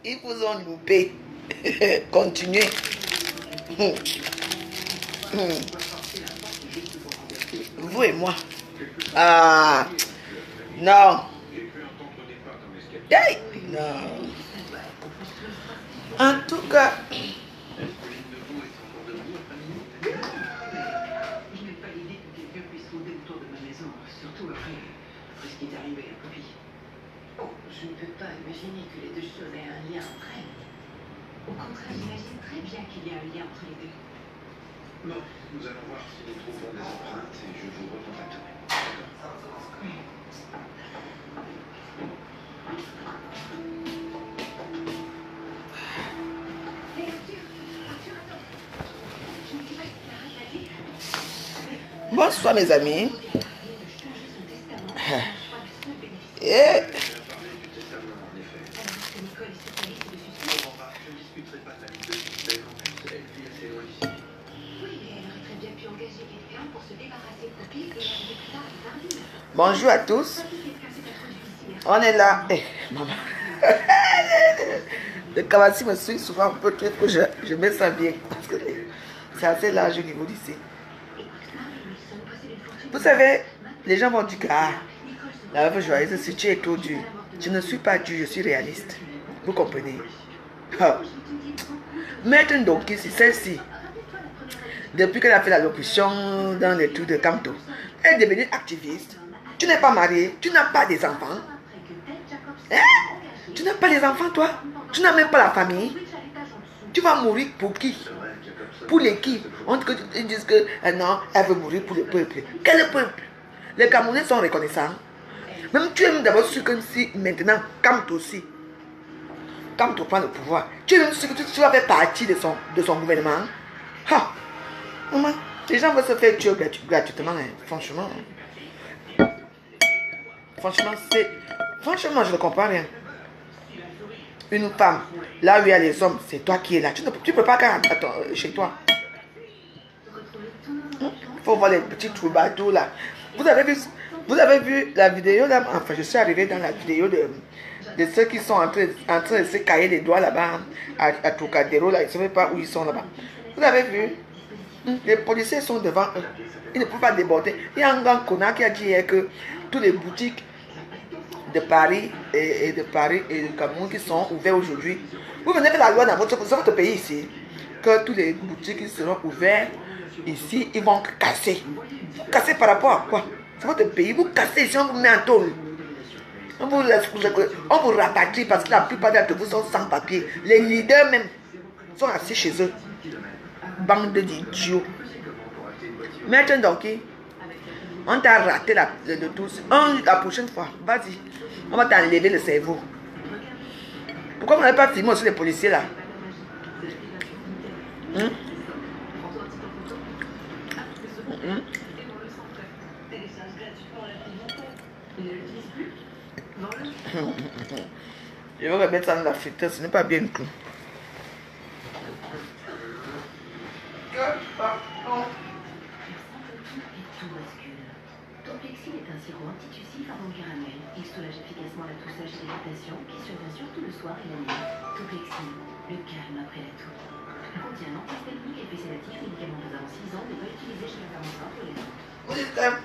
Ils vous ont loupé. Continuez. Vous et moi. Ah, non. Hey, non. En tout cas. Je ne peux pas imaginer que les deux choses aient un lien entre elles. Au contraire, j'imagine très bien qu'il y a un lien entre les deux. Bon, nous allons voir si nous trouvons des empreintes et je vous recontacterai. D'accord. Bonsoir mes amis. Et bonjour à tous. On est là. Eh, maman. Le Kawasi me suit souvent un peu trop que je me sens bien. Parce que c'est assez large au niveau d'ici. Vous savez, les gens vont dire que la veuve joyeuse, si tu es trop dur. Je ne suis pas dur, je suis réaliste. Vous comprenez? Maître Ndoki, c'est celle-ci. Depuis qu'elle a fait la locution dans les trucs de Kamto, elle est devenue activiste. Tu n'es pas marié, tu n'as pas des enfants. Hein? Tu n'as pas des enfants, toi? Tu n'as même pas la famille. Tu vas mourir pour qui? Pour l'équipe. Ils disent que non, elle veut mourir pour le peuple. Quel peuple? Les Camerounais sont reconnaissants. Même tu es d'abord sûr que si maintenant, Kamto aussi, Kamto prend le pouvoir, tu es même sûr que tu vas faire partie de son gouvernement. Ha! Maman, les gens vont se faire tuer gratuitement, hein. Franchement. Franchement, je ne comprends rien. Une femme, là où il y a les hommes, c'est toi qui es là. Tu ne peux pas aller chez toi. Il faut voir les petits troubadours là. Vous avez vu la vidéo là? Enfin, je suis arrivé dans la vidéo de ceux qui sont en train de se cailler les doigts là-bas à Trocadéro là. Ils ne savent pas où ils sont là-bas. Vous avez vu? Les policiers sont devant eux. Ils ne peuvent pas déborder. Il y a un grand connard qui a dit hier que toutes les boutiques de Paris et de Cameroun qui sont ouvertes aujourd'hui. Vous venez faire la loi dans votre pays ici. Que toutes les boutiques qui seront ouvertes ici, ils vont casser. Casser par rapport à quoi? C'est votre pays. Vous cassez ici, on vous met en tôle. On vous rapatrie parce que la plupart d'entre vous sont sans papier. Les leaders même sont assis chez eux. Bande d'idiots. Maître Ndoki, on t'a raté le tous. La prochaine fois, vas-y. On va t'enlever le cerveau. Pourquoi vous n'avez pas filmé aussi les policiers là? Je vais remettre ça dans la friteuse, ce n'est pas bien du tout. Toplexil est un sirop antitussif avant caramel. Il soulage efficacement la toussage et l'irritation qui survient surtout le soir et la nuit. Toplexil, le calme après la toux. Contient l'antihistaminique et effet sédatif, médicament avant 6 ans, n'est pas utilisé chez la femme enceinte ou les autres.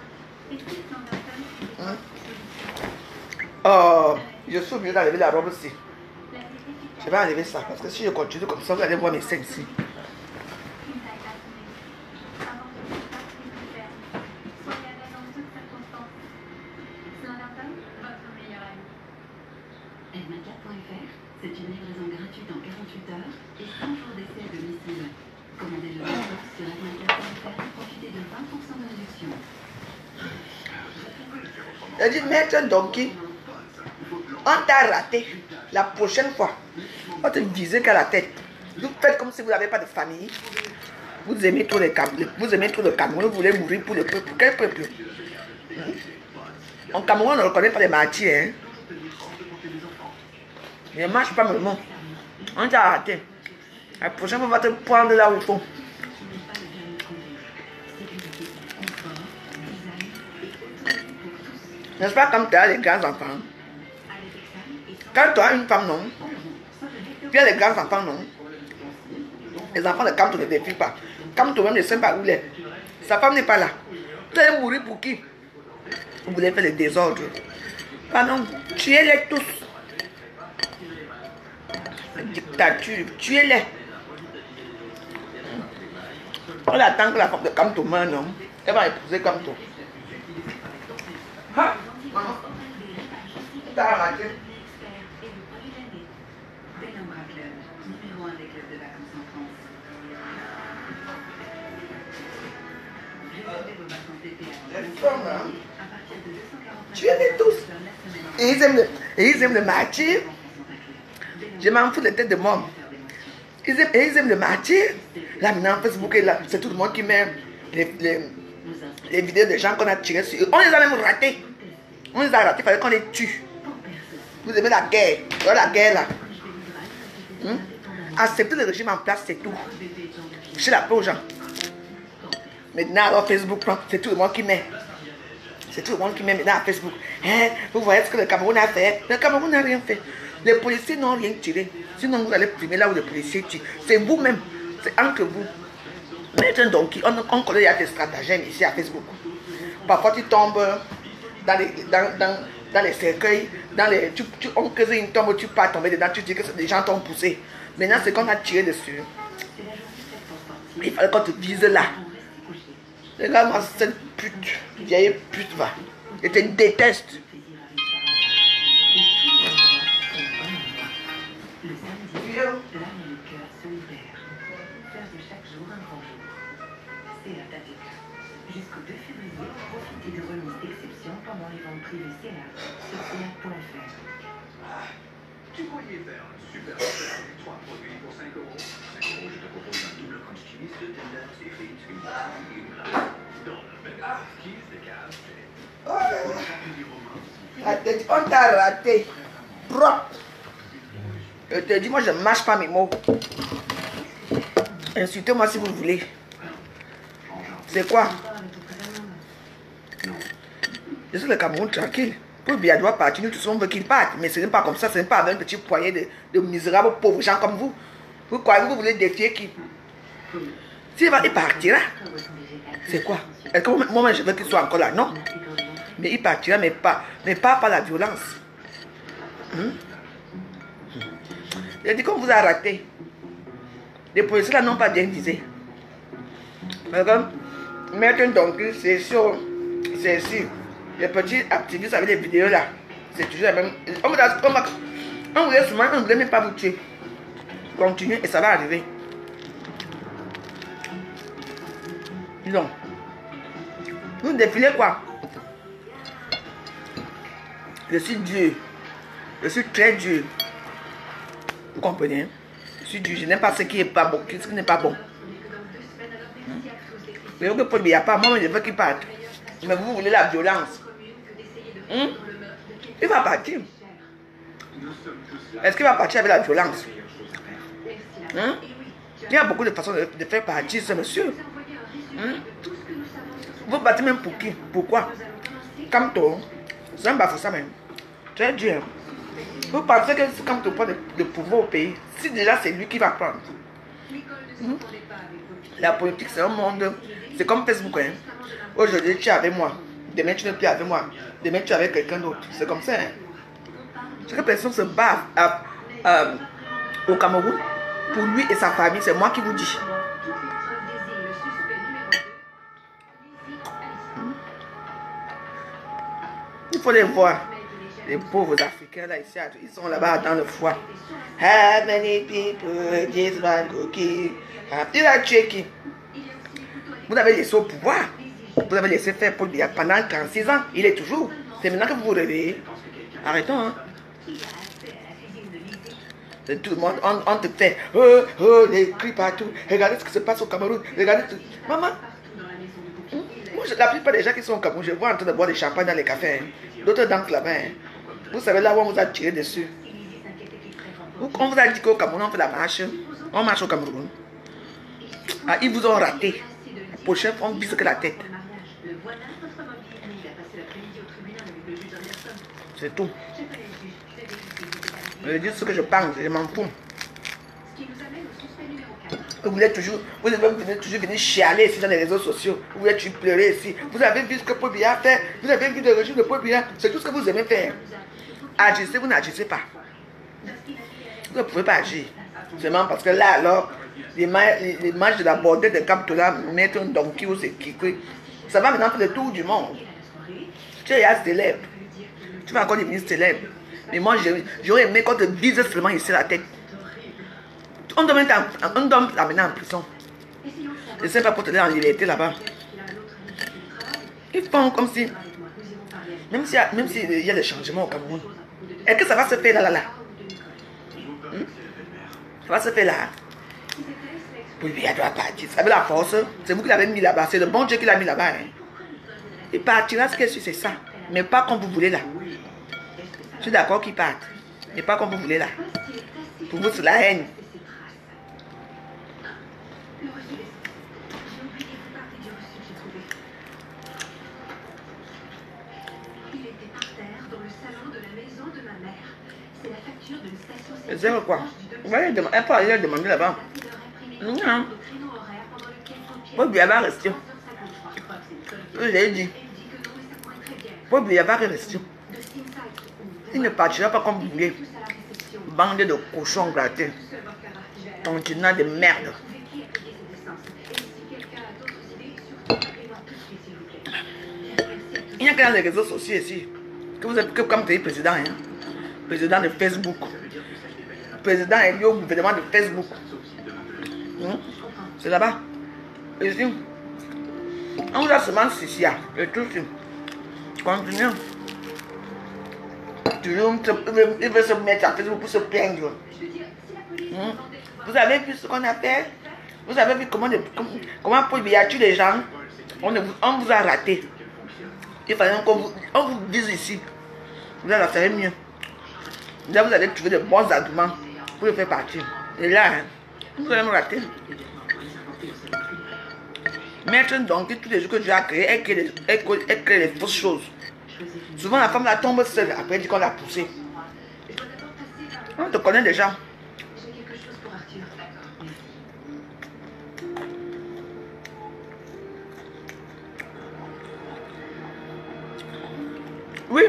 Oh, je suis obligé d'enlever la robe aussi. Je vais enlever ça parce que si je continue comme ça, vous allez voir mes seins ici. Edmacat.fr, c'est une livraison gratuite en 48 heures et 100 jours d'essai à domicile. Commandez-le maintenant sur edmacat.fr. Profitez de 20% de réduction. Elle dit, maître Donkey, on t'a raté. La prochaine fois, on te visait qu'à la tête. Vous faites comme si vous n'avez pas de famille. Vous aimez trop le Cameroun, vous voulez mourir pour le peuple. Quel peuple? En Cameroun, on ne reconnaît pas les martyrs. Hein? Ne marche pas le mot. On t'a raté. La prochaine fois, on va te prendre là au fond. N'est-ce pas comme tu as les grands enfants? Quand tu as une femme, non? Tu as les grands enfants, non? Les enfants de Kamto ne défient pas. Kamto même ne sait pas où il est. Sa femme n'est pas là. Tu allais mourir pour qui? Vous voulez faire le désordre. Pardon, tuez-les tous. Dictature, tuez-les. On attend que la femme de Kamto meure, non? Elle va épouser Kamto. Ah, maman. T'as raté. Tuez-les tous. Et ils aiment le martyr. Je m'en fous de tête de mort. Ils aiment le martyr. Là maintenant, Facebook est là. C'est tout le monde qui met les vidéos des gens qu'on a tirés sur eux. On les a même ratés. On les a ratés, il fallait qu'on les tue. Vous aimez la guerre. Voilà la guerre là. Accepter le régime en place, c'est tout. Je la paix aux gens. Maintenant, alors Facebook, c'est tout le monde qui met. C'est tout le monde qui met maintenant à Facebook. Hein, vous voyez ce que le Cameroun a fait? Le Cameroun n'a rien fait. Les policiers n'ont rien tiré. Sinon, vous allez primer là où les policiers tirent. C'est vous-même. C'est entre vous. Maître Donkey, on connaît, il y a des stratagèmes ici à Facebook. Parfois, tu tombes dans les cercueils. On creuse une tombe, tu pars tomber dedans, tu dis que des gens t'ont poussé. Maintenant, c'est qu'on a tiré dessus. Il fallait qu'on te vise là. Regarde-moi cette pute, vieille pute va. Je te déteste. Jusqu'au 2 février, profitez de remises d'exception pendant les ventes privées CA sur CA.fr. Tu pourrais faire un super affaire avec 3 produits pour 5 euros. 5 euros, je te propose un double crunch cheese, 2 tenders et frites, une glace et une glace. Dans le même cheese de café. On t'a raté. Propre. Je te dis, moi je ne mâche pas mes mots. Insultez-moi si vous voulez. C'est quoi? Je suis le Cameroun tranquille. Pour Biadoua partir, nous tous on veut qu'il parte. Mais ce n'est pas comme ça, ce n'est pas avec un petit poignet de misérables pauvres gens comme vous. Vous croyez que vous voulez défier qui? S'il va, il partira. C'est quoi? Est-ce que moi je veux qu'il soit encore là? Non. Mais il partira, mais pas par la violence. J'ai dit qu'on vous a raté. Les policiers là n'ont pas bien visé. Mais comme Maître Donkey, c'est sûr. C'est sûr. Les petits activistes avec les vidéos là, c'est toujours la même. On voulait souvent, on ne voulait même pas vous tuer. Continuez et ça va arriver. Non. Vous défilez quoi? Je suis dur. Je suis très dur. Vous comprenez? Je suis dur. Je n'aime pas ce qui est pas bon, ce qui n'est pas bon. Mais vous que Paul Biya pas, moi je veux qu'il parte. Mais vous voulez la violence. Il va partir. Est-ce qu'il va partir avec la violence? Il y a beaucoup de façons de faire partir ce monsieur. Vous partez même pour qui? Pourquoi? Kamto, c'est un bafou ça même. Très dur. Vous pensez que c'est Kamto prend le pouvoir au pays? Si déjà c'est lui qui va prendre. La politique c'est un monde. C'est comme Facebook. Hein? Aujourd'hui tu es avec moi. Demain tu n'es plus avec moi. Demain tu es avec quelqu'un d'autre. C'est comme ça. Hein? Chaque personne se bat au Cameroun. Pour lui et sa famille, c'est moi qui vous dis. Il faut les voir. Les pauvres Africains là ici, ils sont là-bas dans le foie. How many people this one cookie? Il a tué qui? Vous avez laissé au pouvoir. Vous avez laissé faire Paul Biya pendant 36 ans. Il est toujours. C'est maintenant que vous vous réveillez. Arrêtons, hein. Et tout le monde, on te fait les cris partout. Regardez ce qui se passe au Cameroun. Regardez tout. Maman, moi, la plupart des gens qui sont au Cameroun, je vois en train de boire des champagnes dans les cafés. Hein. D'autres dansent là-bas. Hein. Vous savez là où on vous a tiré dessus. On vous a dit qu'au Cameroun, on fait la marche. On marche au Cameroun. Ah, ils vous ont raté. La prochaine fois, on vise que la tête. C'est tout. Je dis ce que je pense, je m'en fous. Vous êtes toujours, toujours venir chialer ici dans les réseaux sociaux. Vous êtes toujours pleurer ici. Vous avez vu ce que Paul Biya a fait. Vous avez vu le régime de Paul Biya. C'est tout ce que vous aimez faire. Agissez, vous n'agissez pas. Vous ne pouvez pas agir. Seulement parce que là, alors, les matchs de la bordelle de Capitola mettent un donkey ou c'est qui. Ça va maintenant faire le tour du monde. Tu es célèbre. Tu vas encore devenir célèbre. Mais moi, j'aurais aimé qu'on te vise seulement ici la tête. On doit l'amener en prison. Je ne sais pas pour te donner en liberté là-bas. Ils font comme si, même s'il y a des changements au Cameroun, est-ce que ça va se faire là? Ça va se faire là. Oui, il doit partir. Avec la force, c'est vous qui l'avez mis là-bas. C'est le bon Dieu qui l'a mis là-bas. Hein. Il partira, ce qu'il est, c'est ça. Mais pas comme vous voulez là. Je suis d'accord qu'il parte. Mais pas comme vous voulez là. Pour vous, c'est la haine. Zéro quoi? Vous voyez, un peu ailleurs demander là-bas. Non. Paul Biya va rester. Je l'ai dit. Paul Biya va rester. Il ne partira pas comme vous voulez. Bande de cochons grattés. Continent de merde. Il n'y a que dans les réseaux sociaux ici. Que vous êtes que comme président. Hein? Président de Facebook. Président élu au gouvernement de Facebook. C'est là-bas. Ici. On vous a seulement ici. Et tout ça. Continuez. Toujours, il veut se mettre à Facebook pour se plaindre. Vous avez vu ce qu'on a fait? Vous avez vu comment Paul Biya tue les gens? On vous a raté. Il fallait qu'on vous dise ici. Vous allez faire mieux. Là, vous allez trouver de bons arguments pour le faire partir. Et là, hein, vous allez me rater. Mettre donc tous les jours que Dieu a créé, elle crée les fausses choses. Souvent, la femme la tombe seule. Après, elle dit qu'on l'a poussée. On te connaît déjà. Oui.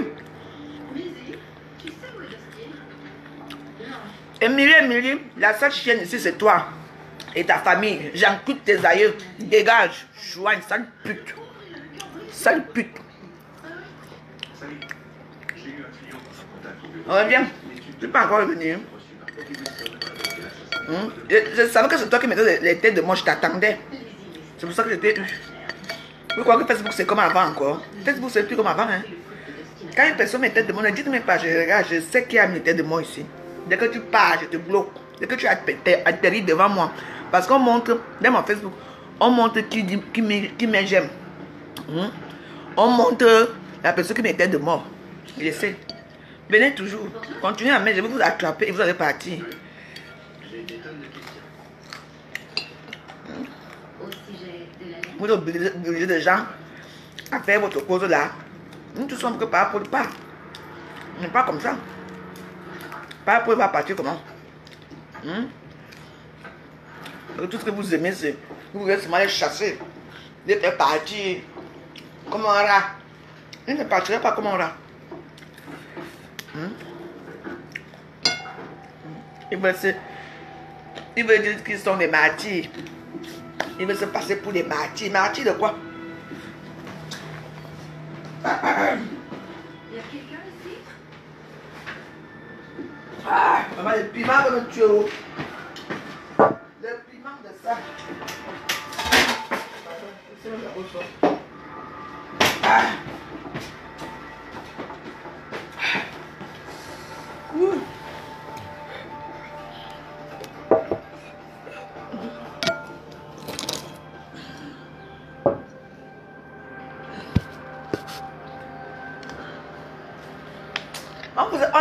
Émilie, la seule chienne ici, c'est toi. Et ta famille. J'encule tes aïeux. Dégage. Joigne, sale pute. Sale pute. Reviens. Tu peux pas encore revenir. Je savais que c'est toi qui mettais les têtes de moi. Je t'attendais. C'est pour ça que j'étais eu. Vous croyez que Facebook c'est comme avant encore? Facebook c'est plus comme avant. Hein? Quand une personne met tête de moi, ne dites même pas, je regarde, je sais qui a mis tête de moi ici. Dès que tu pars, je te bloque. Dès que tu atterris devant moi. Parce qu'on montre, dans mon Facebook, on montre qui me j'aime. On montre la personne qui met tête de mort. Je sais. Venez toujours. Continuez à mettre, je vais vous attraper et vous allez partir. Vous obligez des gens à faire votre cause là. Nous tous sommes que par rapport pas. Mais pas comme ça. Par rapport va partir comment? Tout ce que vous aimez, c'est vous voulez seulement les chasser, les faire partir comme un rat. Ils ne partiraient pas comme un rat. Ils veulent dire qu'ils sont des martyrs. Ils veulent se passer pour des martyrs. Martyrs de quoi? Il y a quelqu'un ici? Ah, maman, le piment va me tuer. Le piment de ça. On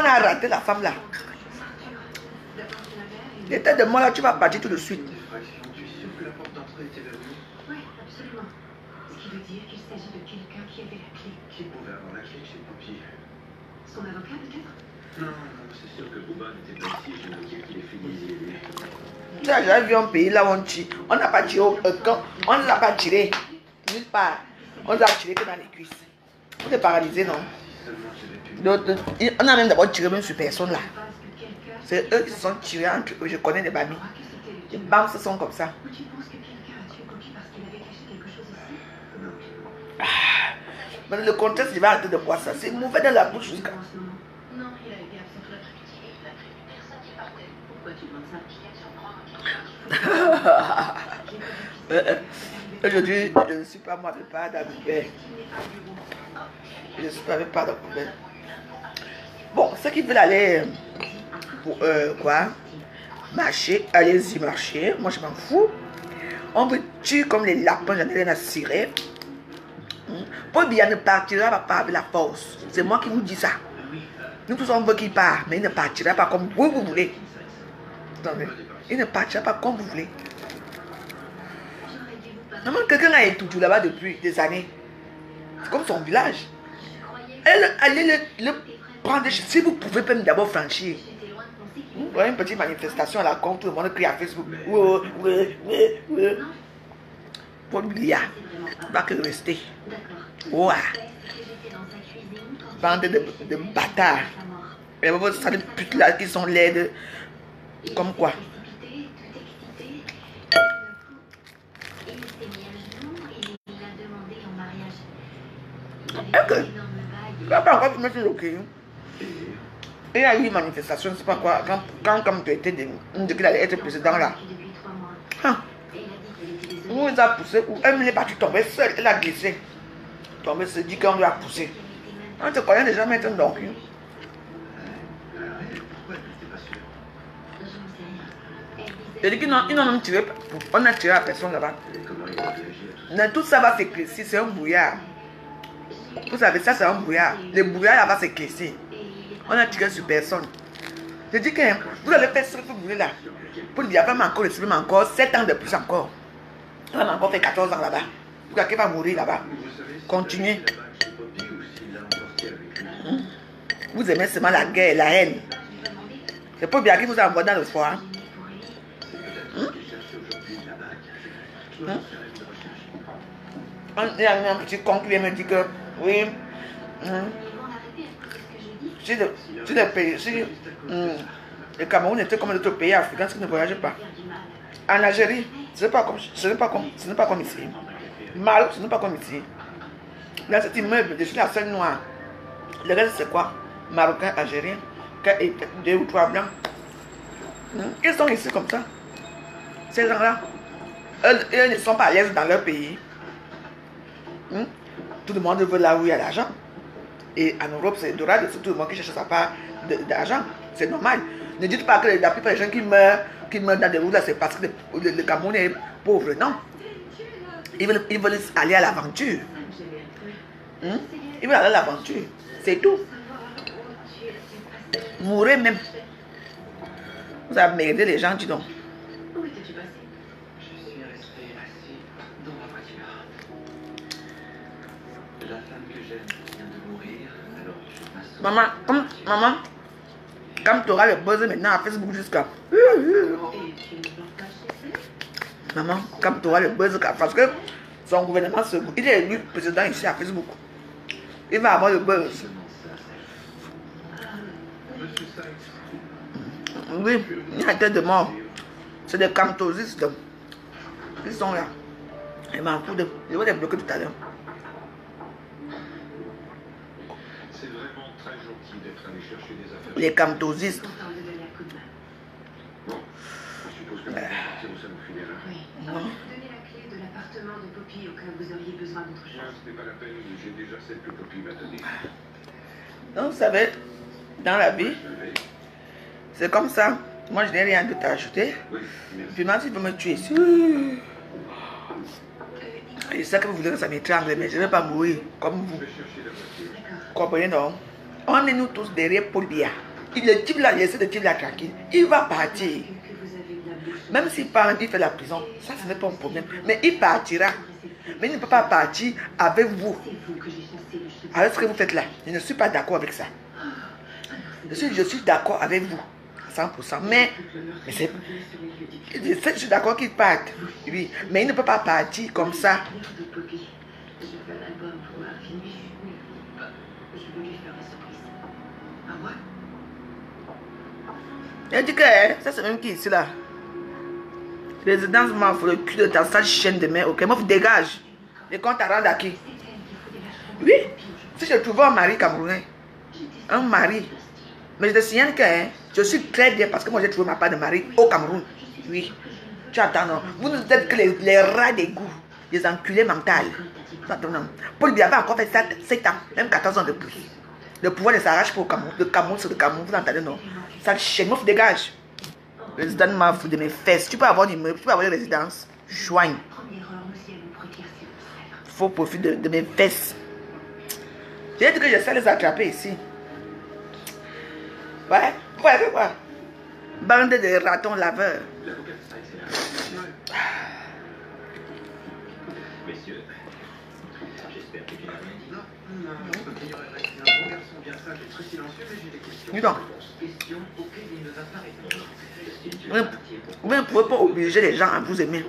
a raté la femme là. L'état de moi là, tu vas partir tout de suite. Tu es sûr que la porte d'entrée était verrouillée? Oui, absolument. Ce qui veut dire qu'il s'agit de quelqu'un qui avait la clé. Qui pouvait avoir la clé de chez le pompier? Son avocat, peut-être? Non, c'est sûr que Bouba n'était pas ici. Je me dis qu'il est fini. Tu as déjà vu un pays là où on tire. On n'a pas tiré au camp. On ne l'a pas tiré. Nulle part. On l'a tiré que dans les cuisses. On est paralysé, non? D'autres, on a même d'abord tiré même sur personne là. C'est eux qui se sont tirés entre eux. Je connais des bamis. Les bams se sont comme ça. Ou tu penses que quelqu'un a tué Coquille parce qu'il avait caché quelque chose ici? Mais le contexte, il va arrêter de boire ça. C'est mauvais dans la bouche jusqu'à. En ce moment. Non, il a été absent toute l'après-midi et il a prévu personne qui partait. Pourquoi tu demandes ça? Aujourd'hui, je ne suis pas moi avec pas d'Agoubert. Je ne suis pas avec pas d'Agoubert. Bon, ceux qui veulent aller pour quoi? Marcher, allez-y marcher. Moi, je m'en fous. On vous tue comme les lapins, j'en ai rien à cirer. Paul Biya ne partira pas avec la force. C'est moi qui vous dis ça. Nous tous on veut qu'il parte, mais il ne partira pas comme vous voulez. Attendez. Il ne partira pas comme vous voulez. Maman, quelqu'un a étudié là-bas depuis des années. C'est comme son village. Elle allez le prendre. Si vous pouvez même d'abord franchir. Vous voyez une petite manifestation à la con, tout le monde crie à Facebook. Paul Biya va que rester. Ouah. Bande de bâtards. Et vous voyez ça des putes là qui sont laides. Comme quoi? Ok. Il n'a pas encore mettre le cul. Il y a eu une manifestation, je ne sais pas quoi, quand tu étais qu'il allait être président là. Où il a poussé, où elle n'est pas tombée seule, elle a glissé. Tombée, se dit qu'on lui a poussé. On te connaît déjà maintenant donc. Je dis qu'ils n'ont même tiré, on a tiré à personne là-bas. Tout ça va s'éclaircir, c'est un brouillard. Vous savez, ça c'est un brouillard. Le brouillard là va s'éclaircir. On a tiré sur personne. Je dis que vous allez faire ce que vous voulez là. Pour dire, il va encore 7 ans de plus encore. Il va encore faire 14 ans là-bas. Il va mourir là-bas. Continuez. Vous aimez seulement la guerre, la haine. C'est pas bien qui vous a envoyé dans le foie. Il y a un petit con qui vient me dire que oui. Si le Cameroun était comme d'autres pays africains qui ne voyageaient pas. En Algérie, ce n'est pas comme ici. Maroc, ce n'est pas comme ici. Dans cet immeuble, je suis la seule noire. Le reste, c'est quoi? Marocain, Algérien, et 2 ou 3 blancs. Ils sont ici comme ça. Ces gens-là, ils ne sont pas à l'aise dans leur pays. Tout le monde veut là où il y a l'argent. Et en Europe, c'est dorade, c'est tout le monde qui cherche sa part d'argent. C'est normal. Ne dites pas que la plupart des gens qui meurent dans des routes, c'est parce que le Cameroun est pauvre. Non. Ils veulent aller à l'aventure. Ils veulent aller à l'aventure. C'est tout. Mourir même. Vous avez merdé les gens, dis donc. Où étais-tu passé? Je suis resté assis dans ma voiture. La femme que j'aime vient de mourir, alors je passe. Maman, quand tu auras le buzz maintenant à Facebook jusqu'à. Et tu ne vas pas chez elle? Maman, quand tu auras le buzz, parce que son gouvernement, il est élu président ici à Facebook. Il va avoir le buzz. Oui, il y a une tête de mort. C'est des camtosistes. Ils sont là. Je m'en fous de. Je vais les bloquer tout à l'heure. C'est vraiment très gentil d'être allé chercher des affaires. Les camtosistes. Pourtant, on devait aller à coup de main. Bon, je suppose que vous allez partir au salon funéraire. Oui. Non. Donner la clé de l'appartement de Poppy au cas où vous auriez besoin d'autre Non, chose. ce n'est pas la peine, j'ai déjà celle que Poppy m'a donnée. Donc, vous savez, dans la vie, Je vais. c'est comme ça. Moi, je n'ai rien d'autre à ajouter. Oui, merci. Puis maintenant, s'il veut me tuer ici, je sais que vous voulez que ça m'étrangle, mais je ne vais pas mourir comme vous. Je vais chercher la voiture. D'accord. Comprenez, non? On est nous tous derrière Paul Biya. Le type là, laissez le type là tranquille. Il va partir. Que vous avez bien vu. Même s'il part, il fait la prison. Ça, ce n'est pas un problème. Mais il partira. Mais il ne peut pas partir avec vous. C'est vous que j'ai chassé le chef. Avec ce que vous faites là. Je ne suis pas d'accord avec ça. Je suis d'accord avec vous. À 100%. Mais c'est... Je suis d'accord qu'il parte. Oui. Mais il ne peut pas partir comme ça. De Poppy. Je fais un album pour ma fille. Je veux lui faire la surprise. À moi? Il dit que hein, ça c'est même qui ici là. Résidence m'offre le cul de ta sale chaîne de main. Ok, m'offre dégage. Les comptes à rendre à qui? Oui. Si je trouvais un mari camerounais. Un mari. Mais je te signale que hein, je suis très bien parce que moi j'ai trouvé ma part de mari au Cameroun. Oui. Tu attends, non. Vous nous êtes que les rats d'égout. Les enculés mentales. Attends, non. Paul Biya va encore faire 7 ans, même 14 ans de plus. Le pouvoir ne s'arrache pas au Cameroun. Le Cameroun, c'est le Cameroun. Vous entendez, non? Ça chaîne, m'offre dégage. Résident m'a foutu de mes fesses. Tu peux avoir une immeuble, tu peux avoir une résidence. Joigne. Première heure, monsieur, vous préclaircir le Faut profiter de mes fesses. J'ai dit que j'essaie de les attraper ici. Ouais, vous voyez quoi? Bande de ratons laveurs. L'avocat, messieurs, j'espère que tu n'as rien dit. Non, il y aurait resté un bon garçon bien sage et très silencieux, mais j'ai des questions. Dis donc. Questions auxquelles il ne va pas répondre. Vous ne pouvez pas obliger les gens à vous aimer.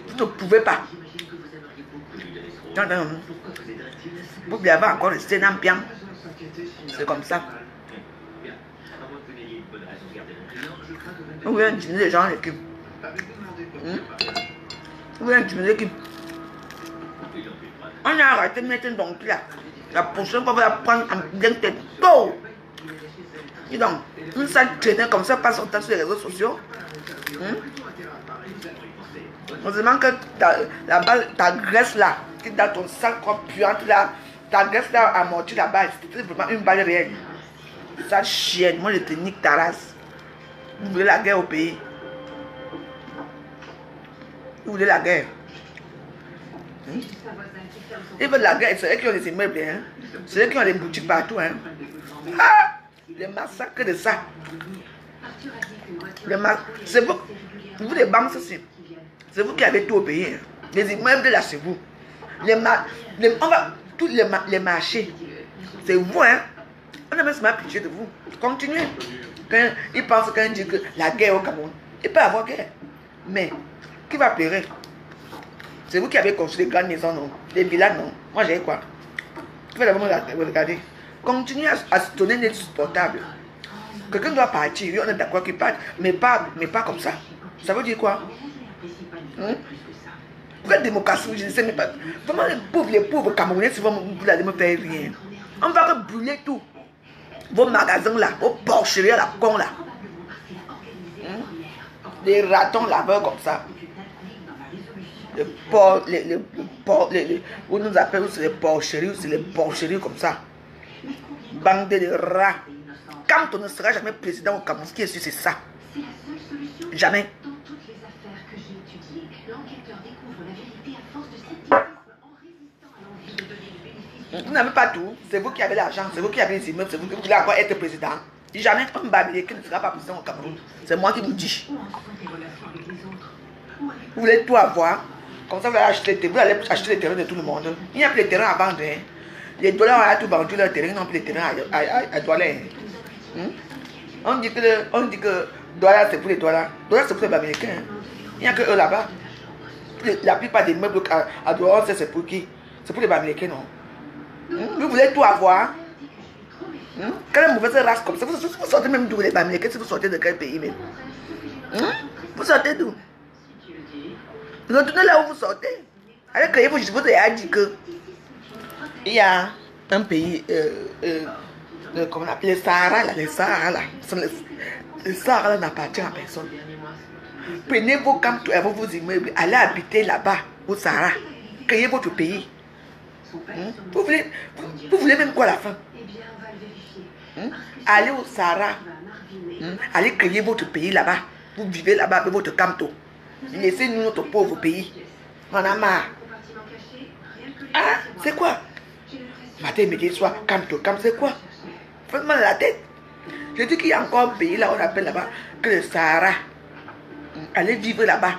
Vous ne pouvez pas. J'imagine que vous aimeriez beaucoup lui donner son Non, non. Pourquoi vous aiderait-il? Vous devez avoir encore resté dans bien. C'est comme ça. Bien. À moins que vous n'ayez une bonne raison de garder mon client, je crains que vous ne Vous voulez intimider les gens à l'équipe. Avez-vous demandé pourquoi Vous voulez intimider l'équipe. Ils ont pu le prendre. On a arrêté de mettre donc là. La prochaine fois, on va la prendre en pleine tête. Go! Dis donc, une sale traînée comme ça passe son temps sur les réseaux sociaux. Heureusement que ta graisse là, qui est dans ton sang puante là, ta graisse là amortie là-bas, c'était vraiment une balle réelle. Sale chienne, moi je te nique ta race. Vous voulez la guerre au pays? Vous voulez la guerre? Ils veulent la guerre, c'est eux qui ont les immeubles, hein. C'est eux qui ont les boutiques partout, hein. Ah! Le massacre de ça. C'est vous. Vous les banques, c'est vous qui avez tout au pays. Hein. Les immeubles là, c'est vous. Tous les marchés, c'est vous, hein. On a même pitié de vous. Continuez. Quand ils pensent qu'on dit que la guerre au Cameroun, il peut y avoir guerre. Mais, qui va pleurer? C'est vous qui avez construit des grandes maisons, non? Des villas, non? Moi, j'ai quoi? Vous allez me regarder. Continuez à se donner des insupportables. Quelqu'un doit partir, oui, on est d'accord qu'il parte, mais pas comme ça. Ça veut dire quoi? Pourquoi la démocratie, je ne sais même pas. Vraiment, les pauvres Camerounais, si vous allez me faire rien. On va brûler tout. Vos magasins là, vos porcheries à la con là. Des ratons laveurs comme ça. Vous nous appelez, c'est les porcheries, ou c'est les porcheries comme ça. Bande de rats. Quand on ne sera jamais président au Cameroun, ce qui est sûr, c'est ça. Jamais. Dans toutes les affaires que j'ai étudiées, l'enquêteur découvre la vérité à force de scepticisme en résistant à l'envie de donner le bénéfice. Vous n'avez pas tout. C'est vous qui avez l'argent, c'est vous qui avez les immeubles, c'est vous qui voulez encore être président. Jamais un babilé qui ne sera pas président au Cameroun. C'est moi qui vous dis. Ou en faisant des relations avec les autres. Ou avec Vous voulez tout avoir. Comme ça, vous allez acheter les terrains de tout le monde. Il n'y a plus de terrains à vendre. Hein. Les dollars ont tout vendu leur terrain, ils n'ont plus de terrain à dollars. On dit que dollars c'est pour les dollars. Dollars c'est pour les Américains. Hein. Il n'y a que eux là-bas. La plupart des meubles à dollars, c'est pour qui? C'est pour les Américains, non? Vous voulez tout avoir. Quelle mauvaise race comme ça? Vous sortez même d'où les Américains? Si vous sortez de quel pays même? Vous sortez d'où? Retournez là où vous sortez. Allez créer vos justices. Vous avez dit que il y a un pays, comment on appelle les Sahara là, les Sahara là. Les Sahara là n'appartient à personne. Prenez vos camps, vos immeubles, allez habiter là-bas au Sahara. créer votre pays. Vous voulez même quoi à la fin? Allez au Sahara. Allez créer votre pays là-bas. Vous vivez là-bas avec votre camto. Laissez-nous notre pauvre pays. On en a marre. Ah, c'est quoi? Matin, midi, soir, camto, c'est quoi? Faites mal à la tête. Je dis qu'il y a encore un pays là, on appelle là-bas que le Sahara. Allez vivre là-bas.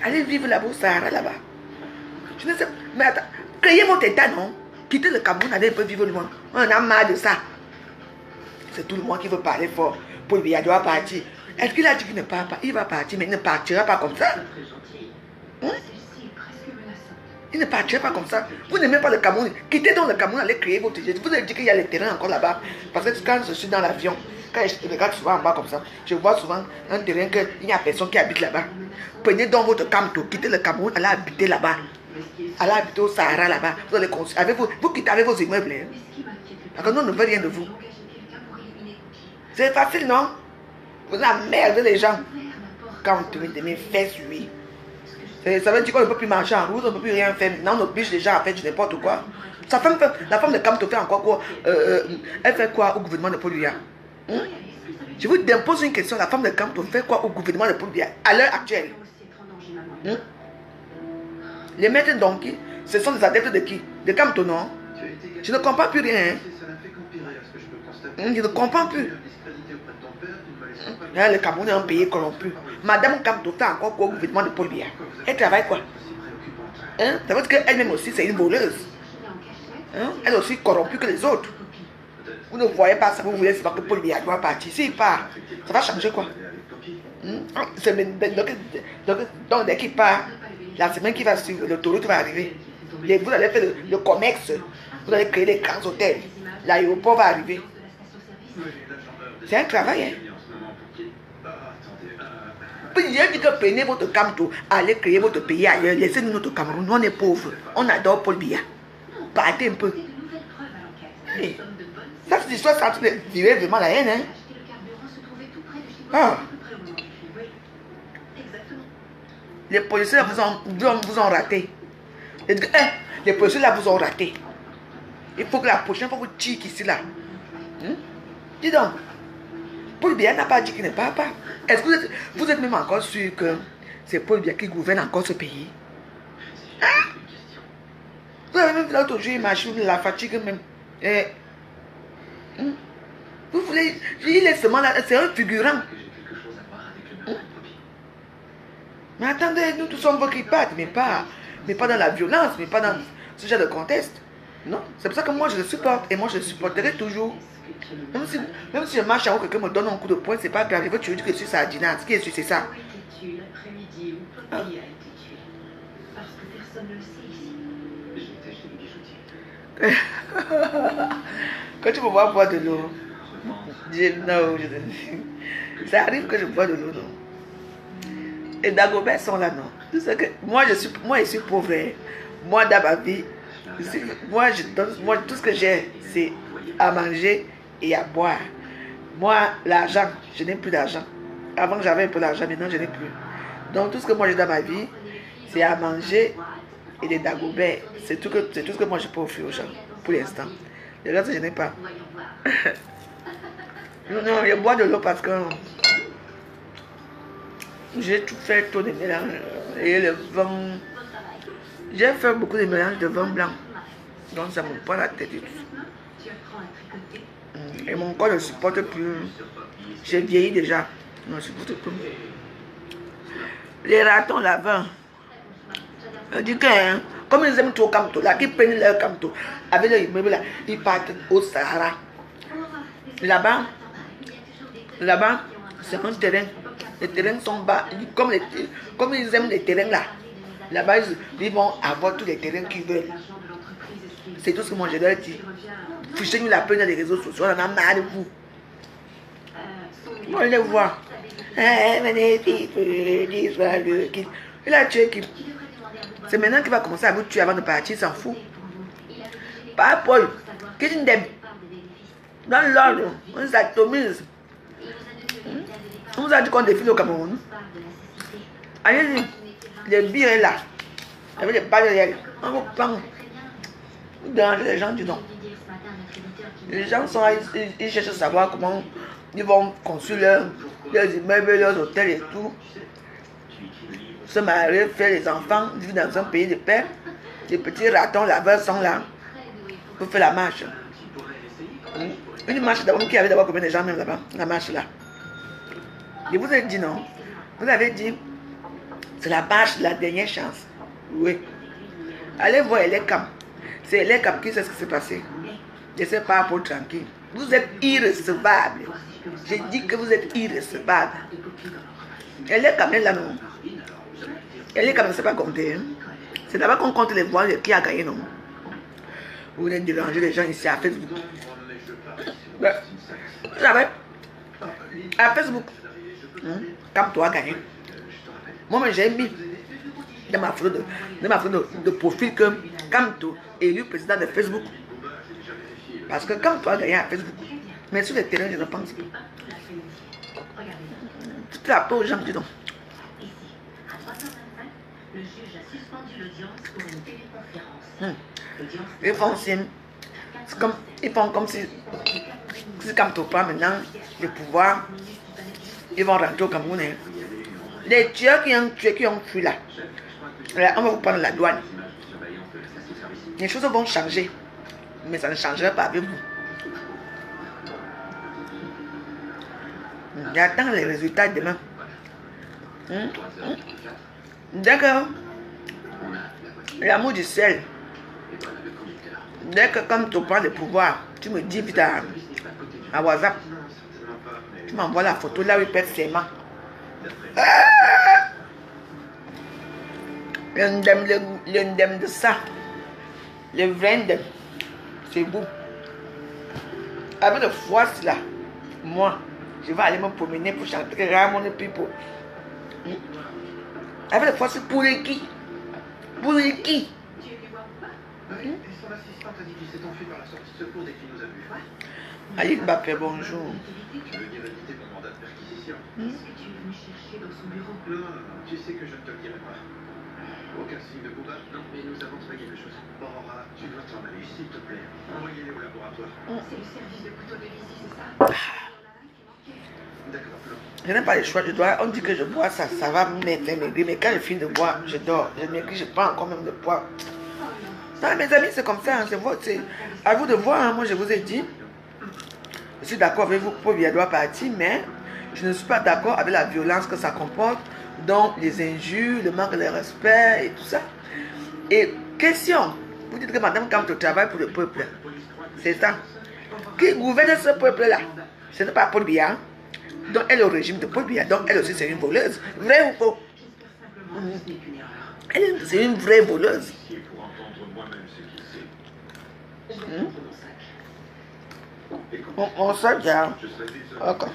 Allez vivre là-bas au Sahara là-bas. Je ne sais pas. Mais attends, créez votre état, non? Quittez le Cameroun, allez un peu vivre le monde. On en a marre de ça. C'est tout le monde qui veut parler fort. Paul Biya doit partir. Est-ce qu'il a dit qu'il ne part pas? Il va partir, mais il ne partira pas comme ça. Il ne partira pas comme ça. Vous n'aimez pas le Cameroun. Quittez donc le Cameroun, allez créer votre... Je vous ai dit qu'il y a les terrains encore là-bas. Parce que quand je suis dans l'avion, quand je regarde souvent en bas comme ça, je vois souvent un terrain qu'il n'y a personne qui habite là-bas. Prenez donc votre camto, quittez le Cameroun, allez habiter là-bas. Allez habiter au Sahara là-bas. Vous allez avec vous quittez avec vos immeubles. Parce que nous ne veut rien de vous. C'est facile, non? Vous emmerdez les gens. Quand on te met de mes fesses, oui. Ça veut dire qu'on ne peut plus marcher en route, on ne peut plus rien faire. Maintenant, on oblige les gens à faire du n'importe quoi. La femme de Camto fait encore quoi? Elle fait quoi au gouvernement de Paul Biya? Je vous pose une question. La femme de Camto fait quoi au gouvernement de Paul Biya à l'heure actuelle? Les maîtres donc, ce sont des adeptes de qui? De Camto, non? Je ne comprends plus rien. Je ne comprends plus. Le Cameroun est un pays corrompu. Madame Camto fait encore quoi au gouvernement de Paul Biya? Elle travaille quoi? Ça veut dire qu'elle-même aussi, c'est une voleuse. Elle est aussi corrompue que les autres. Vous ne voyez pas ça, vous voulez savoir que Paul Biya doit partir. S'il part, ça va changer quoi? Donc dès qu'il part, la semaine qui va suivre, l'autoroute va arriver. Vous allez faire le commerce. Vous allez créer les grands hôtels. L'aéroport va arriver. C'est un travail, hein? Puis j'ai dit que prenez votre camto, allez créer votre pays ailleurs, laissez-nous notre Cameroun, nous on est pauvres, on adore Paul Biya. Partez un peu. Hey. Ça c'est l'histoire, ça virait vraiment la haine, hein? Ah. Les policiers là vous ont raté. Les policiers là vous ont raté. Il faut que la prochaine fois vous tirez ici là. Dis donc. Paul Biya n'a pas dit qu'il ne part pas. Est-ce que vous êtes même encore sûr que c'est Paul Biya qui gouverne encore ce pays? Hein? Vous avez même vu l'autre jour, il marche, la fatigue même. Vous voulez... Il est seulement là, c'est un figurant. Mais attendez, nous tous sommes vos qui partent, mais pas dans la violence, mais pas dans ce genre de contexte. Non, c'est pour ça que moi je le supporte et moi je le supporterai toujours. Même si je marche en haut, quelqu'un me donne un coup de poing, c'est pas grave. Tu veux dire que je suis Sardina. Ce qui est sûr, c'est ça. Quand tu me vois boire de l'eau, non, ça arrive que je bois de l'eau, non. Et Dagobert sont là, non. Tout ce que, moi, je suis pauvre. Moi, dans ma vie, moi, tout ce que j'ai, c'est à manger et à boire. Moi, l'argent, je n'ai plus d'argent. Avant, j'avais un peu d'argent, maintenant, je n'ai plus. Donc, tout ce que moi j'ai dans ma vie, c'est à manger et des Dagobert. C'est tout ce que moi je peux offrir aux gens, pour l'instant. Le reste, je n'ai pas. Non, je bois de l'eau parce que j'ai tout fait, tout de mélange. Et le vin, j'ai fait beaucoup de mélanges de vin blanc. Donc, ça me prend la tête et tout. Et mon corps ne supporte plus. J'ai vieilli déjà. Je ne supporte plus. Les ratons là-bas, je dis que, hein, comme ils aiment trop Camto, là, qu'ils prennent leur Camto, avec leur immeuble là, ils partent au Sahara. Là-bas, c'est un terrain. Les terrains sont bas. Comme ils aiment les terrains là, là-bas, ils vont avoir tous les terrains qu'ils veulent. C'est tout ce que moi je leur dis. Fichez-nous la peine dans les réseaux sociaux, on en a marre de vous. On les voit. Il a tué qui. C'est maintenant qu'il va commencer à vous tuer avant de partir, il s'en fout. Pas Paul. Qu'est-ce qu'il aime? Dans l'ordre, on s'atomise. On vous a dit qu'on défile au Cameroun. Allez-y, les billets là. avec des balles réelles. On vous prend. Vous dérangez les gens du nom. Les gens sont là, ils cherchent à savoir comment ils vont construire leurs immeubles, leurs hôtels et tout. Se marier, faire les enfants, vivre dans un pays de paix. Les petits ratons laveurs sont là pour faire la marche. Une marche d'abord qui avait d'abord combien de gens même là-bas, la marche là. Je vous ai dit non. Vous avez dit, c'est la marche de la dernière chance. Oui. Allez voir les camps. C'est les camps qui sait ce qui s'est passé. Laissez pas pour tranquille. Vous êtes irrecevable. J'ai dit que vous êtes irrecevable. Elle est quand même là, non? Elle est quand même, c'est pas compté. Hein? C'est d'abord qu'on compte les voix qui a gagné, non? Vous venez de déranger les gens ici à Facebook. Vous savez, à Facebook, quand toi as gagné, moi j'ai mis dans ma photo de profil que Kamto est élu président de Facebook. Parce que quand toi as gagné à Facebook, mais sur le terrain, je ne pense pas. Toute la peau aux gens qui disent. Ils font signe. Ils font comme si Kamto prend maintenant le pouvoir. Ils vont rentrer au Cameroun. Les tueurs qui ont tué, qui ont fui là, on va vous prendre la douane. Les choses vont changer. Mais ça ne changerait pas avec vous. J'attends les résultats demain. D'accord. L'amour du ciel. Dès que comme tu prends le pouvoir, tu me dis vite à WhatsApp. Tu m'envoies la photo là où il pète ses mains. L'indemne de ça. Le vrai indemne. C'est vous. Avec le voici là. Moi, je vais aller me promener pour chanter Ramon People. Avec le voici pour les qui? Pour les qui? Et son assistante a dit qu'il s'est enfui par la sortie de secours dès qu'il nous a vus. Ali Mbappé, bonjour. Tu veux dire éviter mon mandat de perquisition? Est-ce que tu es venu chercher dans son bureau? Non, tu sais que je ne te le dirai pas. Aucun signe de coupable? Non, mais nous avons trouvé quelque chose. Aurora, tu dois t'en aller, s'il te plaît. Envoyez-les au laboratoire. C'est le service de couteau de visite, c'est ça? D'accord, non. Je n'ai pas le choix, on dit que je bois ça, ça va me maigrir, mais quand je finis de boire, je dors, je maigris, je prends encore même de poids. Non, mes amis, c'est comme ça, hein, c'est à vous de voir, hein, moi je vous ai dit, je suis d'accord avec vous pour doit partir, mais je ne suis pas d'accord avec la violence que ça comporte, donc les injures, le manque de respect et tout ça. Et question, vous dites que madame quand tu travailles pour le peuple, c'est ça. Qui gouverne ce peuple-là? Ce n'est pas Paul Biya. Donc elle est au régime de Paul Biya, donc elle aussi c'est une voleuse. Vrai ou faux? C'est une vraie voleuse. On sait bien. Ok.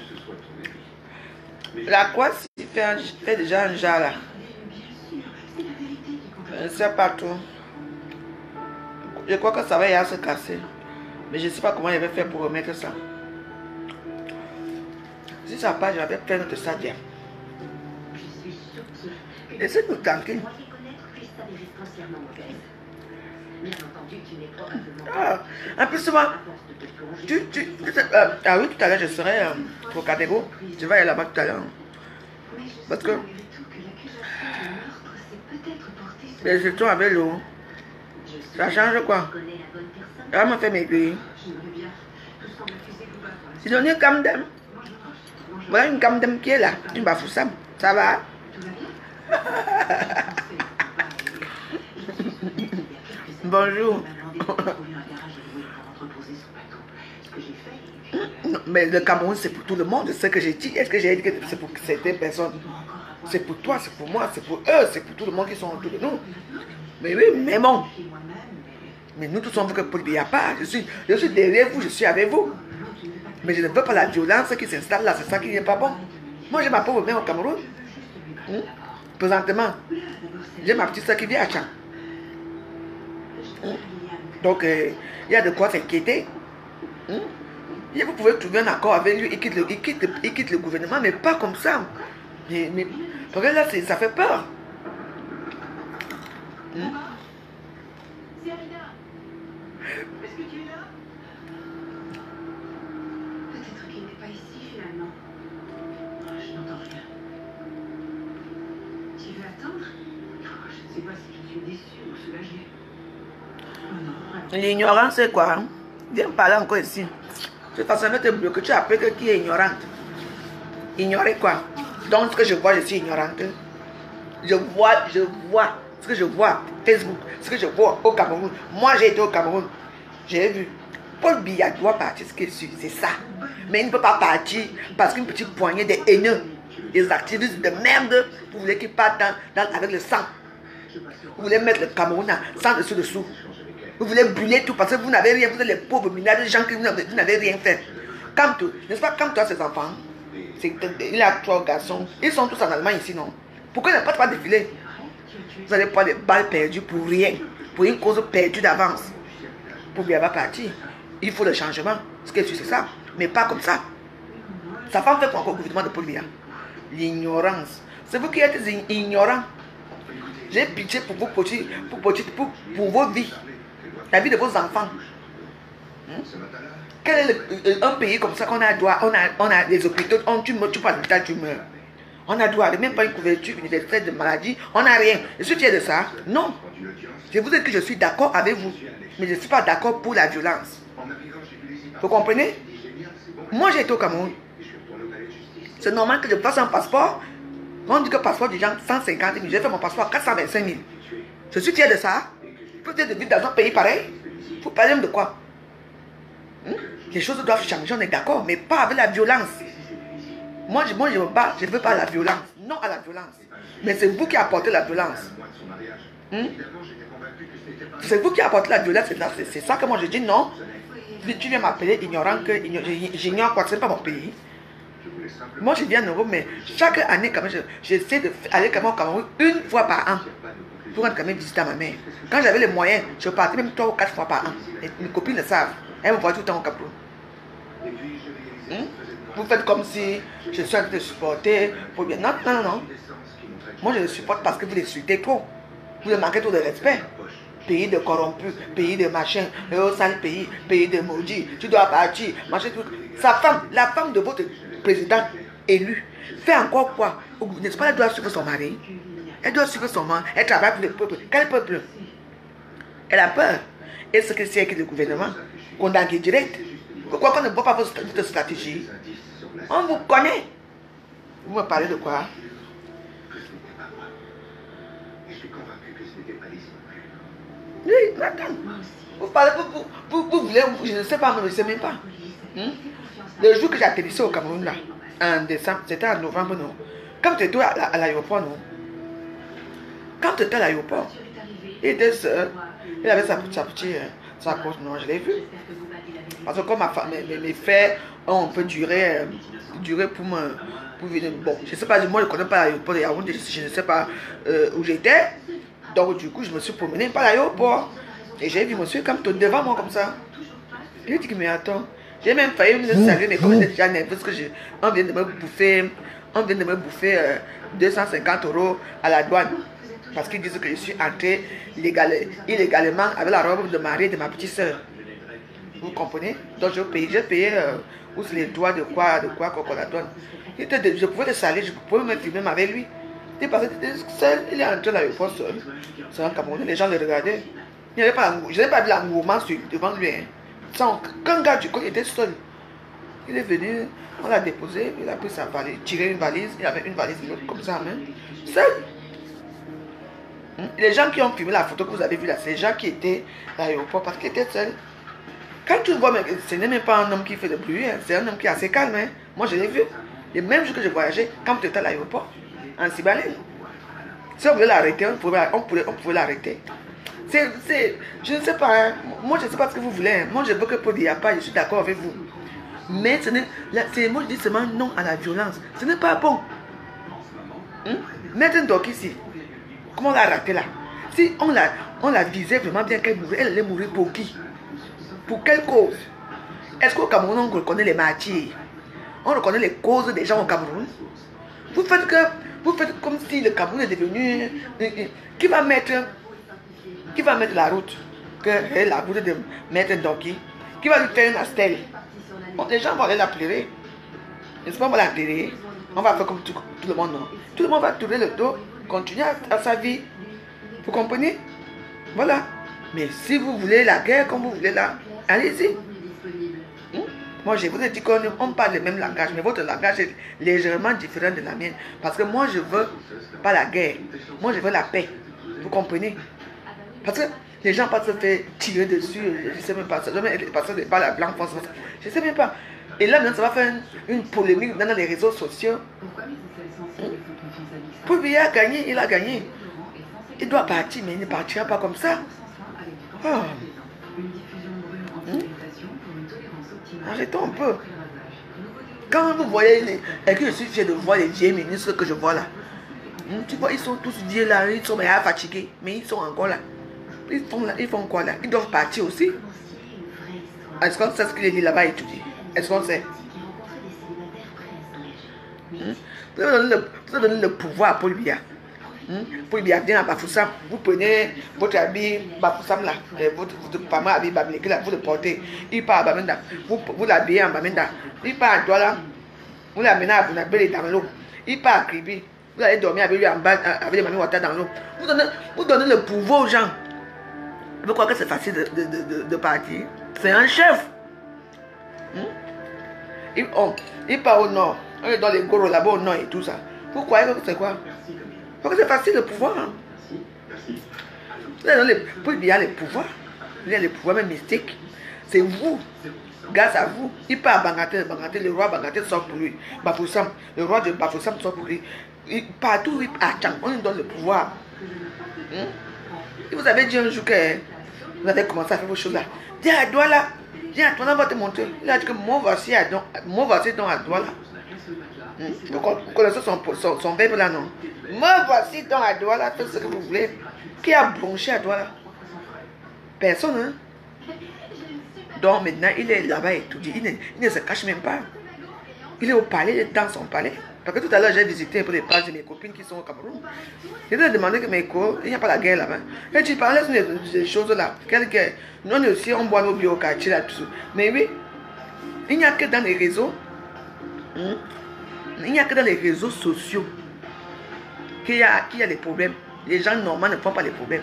La quoi fait déjà un jar là? Je ne sais pas tout. Je crois que ça va se casser. Mais je ne sais pas comment il va faire pour remettre ça. Si ça passe, je vais faire notre sadia. Laissez-nous tranquille. Ah, un peu souvent. Ah oui, tout à l'heure, je serai au Cadégo. Je vais aller là-bas tout à l'heure. Parce que les jetons avec l'eau, ça change quoi? Ça m'a fait maigrir. C'est donné une camdem. Voilà une camdem qui est là. Une bafoussam. Ça va? Bonjour. Non, mais le Cameroun, c'est pour tout le monde. Ce que j'ai dit, est-ce que j'ai dit que c'est pour certaines personnes? C'est pour toi, c'est pour moi, c'est pour eux, c'est pour tout le monde qui sont autour de nous. Mais oui, mais bon. Mais nous tous, on veut que Paul Biya part. Je suis derrière vous, je suis avec vous. Mais je ne veux pas la violence qui s'installe là, c'est ça qui n'est pas bon. Moi, j'ai ma pauvre mère au Cameroun. Présentement, j'ai ma petite soeur qui vit à Tchang. Donc, il y a de quoi s'inquiéter. Et vous pouvez trouver un accord avec lui, il quitte le gouvernement, mais pas comme ça. Mais parce que là, ça fait peur. C'est Amina. Est-ce que tu es là? Peut-être qu'il n'est pas ici finalement. Je n'entends rien. Tu veux attendre? Je ne sais pas si je suis déçue ou soulagée. Oh non. L'ignorance, c'est quoi? Hein? Viens parler encore ici. De toute façon, te bloquer. Tu appelles que qui est ignorante? Ignorer quoi? Donc, ce que je vois, je suis ignorante. Je vois ce que je vois Facebook, ce que je vois au Cameroun. Moi, j'ai été au Cameroun. J'ai vu. Paul Biya doit partir, ce qu'il suit, c'est ça. Mais il ne peut pas partir parce qu'une petite poignée des haineux, des activistes de merde, vous voulez qu'ils partent avec le sang. Vous voulez mettre le Cameroun sans dessous. Vous voulez brûler tout parce que vous n'avez rien. Vous êtes les pauvres milliards de gens que vous n'avez rien fait. Comme n'est-ce pas, comme toi, ces enfants. Il a 3 garçons. Ils sont tous en Allemagne ici, non? Pourquoi ils ne peuvent pas défiler? Vous allez prendre des balles perdues pour rien. Pour une cause perdue d'avance. Pour bien partir. Il faut le changement. Ce que c'est ça. Mais pas comme ça. Sa femme fait quoi encore au gouvernement de Paul Biya? L'ignorance. C'est vous qui êtes ignorants. J'ai pitié pour vous, pour vos vies. La vie de vos enfants. Quel est un pays comme ça qu'on a droit? On a des hôpitaux, tu passes l'hôpital, tu meurs. On a droit, même pas une couverture universelle de maladie, on n'a rien. Je suis fier de ça? Non. Je vous dis que je suis d'accord avec vous, mais je ne suis pas d'accord pour la violence. Vous comprenez? Moi j'ai été au Cameroun. C'est normal que je fasse un passeport. On dit que le passeport des gens 150 000, j'ai fait mon passeport à 425 000. Je suis fier de ça. Peut-être de vivre dans un pays pareil. Vous parlez de quoi? Les choses doivent changer, on est d'accord, mais pas avec la violence. Moi je me bats, je ne veux pas la violence. Non à la violence. Mais c'est vous qui apportez la violence. C'est vous qui apportez la violence, c'est ça que moi je dis non. Tu viens m'appeler ignorant que j'ignore quoi, ce n'est pas mon pays. Moi je viens en Europe, mais chaque année quand même, j'essaie d'aller au Cameroun une fois par an. Pour rentrer quand même visiter ma mère. Quand j'avais les moyens, je partais même 3 ou 4 fois par an. Et mes copines le savent. Elles me voient tout le temps au Cameroun. Vous faites comme si je suis en train de supporter. Non, non, non. Moi je le supporte parce que vous les suivez trop. Vous le manquez trop de respect. Pays de corrompus, pays de machin, sale pays, pays de maudits. Tu dois partir, machin, tout. Sa femme, la femme de votre président élu, fait encore quoi? N'est-ce pas, elle doit suivre son mari? Elle doit suivre son mari. Elle travaille pour le peuple. Quel peuple? Elle a peur. Et ce que c'est que le gouvernement condamne direct. Pourquoi qu'on ne voit pas votre stratégie? On vous connaît. Vous me parlez de quoi? Oui, attends. Vous parlez, vous voulez, je ne sais pas, je ne sais même pas. Le jour que j'ai atterrissé au Cameroun, là, en décembre, c'était en novembre, non? Quand tu étais à l'aéroport, non? Quand tu étais à l'aéroport, il était seul. Il avait sa poche, non, je l'ai vu. Parce que comme mes frères ont un peu duré pour venir. Bon, je ne sais pas, moi je ne connais pas l'aéroport de Yaoundé, je ne sais pas où j'étais. Donc du coup, je me suis promené par l'aéroport. Et j'ai vu monsieur comme tout devant moi comme ça. Il a dit que mais attends, j'ai même failli me saluer, mais comme j'étais déjà nerveux, parce que on vient de me bouffer 250 € à la douane. Parce qu'ils disent que je suis entré illégalement avec la robe de mariée de ma petite soeur. Vous comprenez? Donc j'ai payé où c'est les droits de quoi qu'on la donne. Je pouvais le saluer, je pouvais me filmer avec lui. Parce que seul, il est entré à l'aéroport seul. C'est un Camerounais, les gens le regardaient. Je n'avais pas vu l'engouement devant lui. Hein. Sans qu'un gars du côté était seul. Il est venu, on l'a déposé, il a pris sa valise, tiré une valise, il avait une valise comme ça, même. Seul. Les gens qui ont filmé la photo que vous avez vue là, c'est les gens qui étaient à l'aéroport parce qu'ils étaient seuls. Quand tu le vois, ce n'est même pas un homme qui fait de bruit, hein. C'est un homme qui est assez calme. Hein. Moi, je l'ai vu. Le même jour que je voyageais, quand tu étais à l'aéroport, en Sibalène. Si on voulait l'arrêter, on pouvait l'arrêter. Je ne sais pas. Hein. Moi, je ne sais pas ce que vous voulez. Hein. Moi, je veux que Paul Biya parte, je suis d'accord avec vous. Mais moi, je dis seulement non à la violence. Ce n'est pas bon. Mettre un doc ici. Comment on l'a raté là? Si on la visait vraiment bien qu'elle mourait, elle allait mourir pour qui? Pour quelle cause? Est-ce qu'au Cameroun, on reconnaît les martyrs? On reconnaît les causes des gens au Cameroun? Vous faites comme si le Cameroun est devenu... Qui va mettre Qui va mettre la route? Que la route de Maître Doki. Qui va lui faire une astelle? Bon, les gens vont aller la pleurer. N'est-ce pas, on va la pleurer. On va faire comme tout le monde, non? Tout le monde va tourner le dos, continuer à sa vie. Vous comprenez? Voilà. Mais si vous voulez la guerre comme vous voulez là, allez-y. Moi, je vous ai dit qu'on parle le même langage, mais votre langage est légèrement différent de la mienne. Parce que moi, je veux pas la guerre. Moi, je veux la paix. Vous comprenez? Parce que les gens passent se faire tirer dessus. Je ne sais même pas. Parce que pas la blanc France. Je ne sais même pas. Et là, maintenant, ça va faire une polémique dans les réseaux sociaux. Paul Biya a gagné, il a gagné. Il doit partir, mais il ne partira pas comme ça. Oh. Arrêtons un peu. Quand vous voyez, et que je suis fier de voir les vieilles ministres que je vois là. Tu vois, ils sont tous vieux là, ils sont fatigués, mais ils sont encore là. Ils font quoi là? Ils doivent partir aussi. Est-ce qu'on sait ce qu'il dit là-bas étudier? Est-ce qu'on sait? Vous avez donné le pouvoir à Paul Biya. Paul Biya vient à Bafoussam. Vous prenez votre habit Bafoussam là, votre femme habit Bableke là, vous le portez. Il part à Bamenda. Vous l'habillez en Bamenda. Il part à Douala. Vous l'amenez à Bonabel dans l'eau. Il part à Kribi. Vous allez dormir avec lui en bas, avec les mamies Wata dans l'eau. Vous donnez le pouvoir aux gens. Vous croyez que c'est facile de partir? C'est un chef. Il part au nord. On est dans les Goro là-bas au nord et tout ça. Vous croyez que c'est quoi? Parce que c'est facile le pouvoir. Paul Biya a le pouvoir. Il a le pouvoir même mystique. C'est vous. Grâce à vous. Il part à Bangatel. Le roi Bangatel sort pour lui. Bafoussam. Le roi de Bafoussam sort pour lui. Partout, à Tchang, on lui donne le pouvoir. Et vous avez dit un jour que vous avez commencé à faire vos choses là. Dis à Douala. Dis à Douala, on va te montrer. Il a dit que moi voici donc à Douala. Vous connaissez son verbe là, non? Moi voici donc à Douala, faites ce que vous voulez. Qui a bronché à Douala? Personne, hein? Donc maintenant, il est là-bas étudié. Il ne se cache même pas. Il est au palais, il est dans son palais. Parce que tout à l'heure, j'ai visité pour les pages de mes copines qui sont au Cameroun. Je leur ai demandé que mes co, il n'y a pas la guerre là-bas. Et tu parlais des choses là. Quelle guerre? Nous aussi, on boit nos bio au quartier là-dessous. Mais oui, il n'y a que dans les réseaux. Il n'y a que dans les réseaux sociaux qu'il y a des problèmes. Les gens normaux ne font pas les problèmes.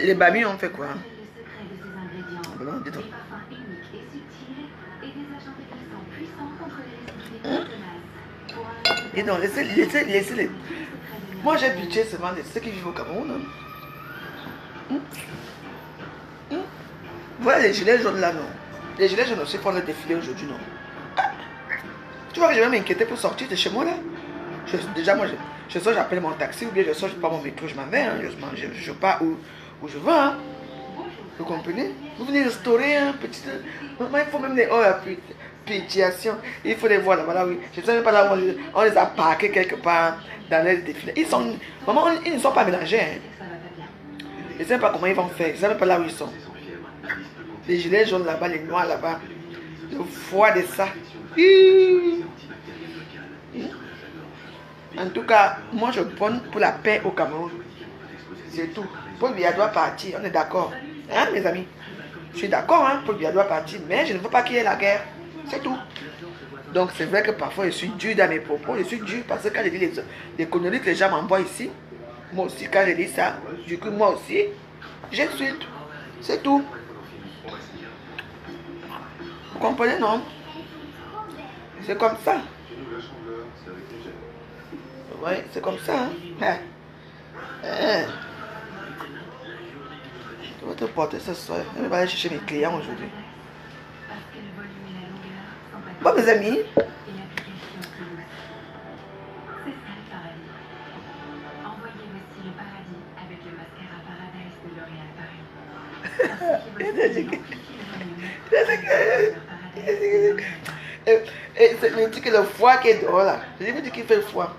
Les babis ont fait quoi? Dis donc, laissez-les. Moi j'ai pitié seulement de ceux qui vivent au Cameroun. Voilà les gilets jaunes là, non? Les gilets jaunes aussi font le défilé aujourd'hui, non? Tu vois que je vais m'inquiéter pour sortir de chez moi là? Déjà, moi, je sors, j'appelle mon taxi, ou bien je sors, je prends mon métro, je m'en vais, hein, je pars où je veux. Hein. Vous comprenez? Vous venez restaurer un petit... Maman, il faut même des pétiations. Il faut les voir là, voilà, oui. Je ne sais même pas là où on les a parqués quelque part dans les défilés. Maman, ils ne sont pas mélangés. Hein. Je ne sais pas comment ils vont faire. Je ne sais même pas là où ils sont. Les gilets jaunes là-bas, les noirs là-bas. Le froid de ça. En tout cas, moi je prône pour la paix au Cameroun. C'est tout. Paul Biya doit partir, on est d'accord. Hein, mes amis? Je suis d'accord, hein, Paul Biya doit partir, mais je ne veux pas qu'il y ait la guerre. C'est tout. Donc c'est vrai que parfois je suis dur dans mes propos. Je suis dur parce que quand je dis les conneries que les gens m'envoient ici, moi aussi, quand je dis ça, du coup, moi aussi, j'insulte. C'est tout. Vous comprenez, non? C'est comme ça. Ouais, c'est comme ça. Hein? Je vais te porter ce soir. Je vais aller chercher mes clients aujourd'hui. Bon, mes amis. Et c'est me dit que le foie qui est dehors là. Je me dis qu'il fait le foie.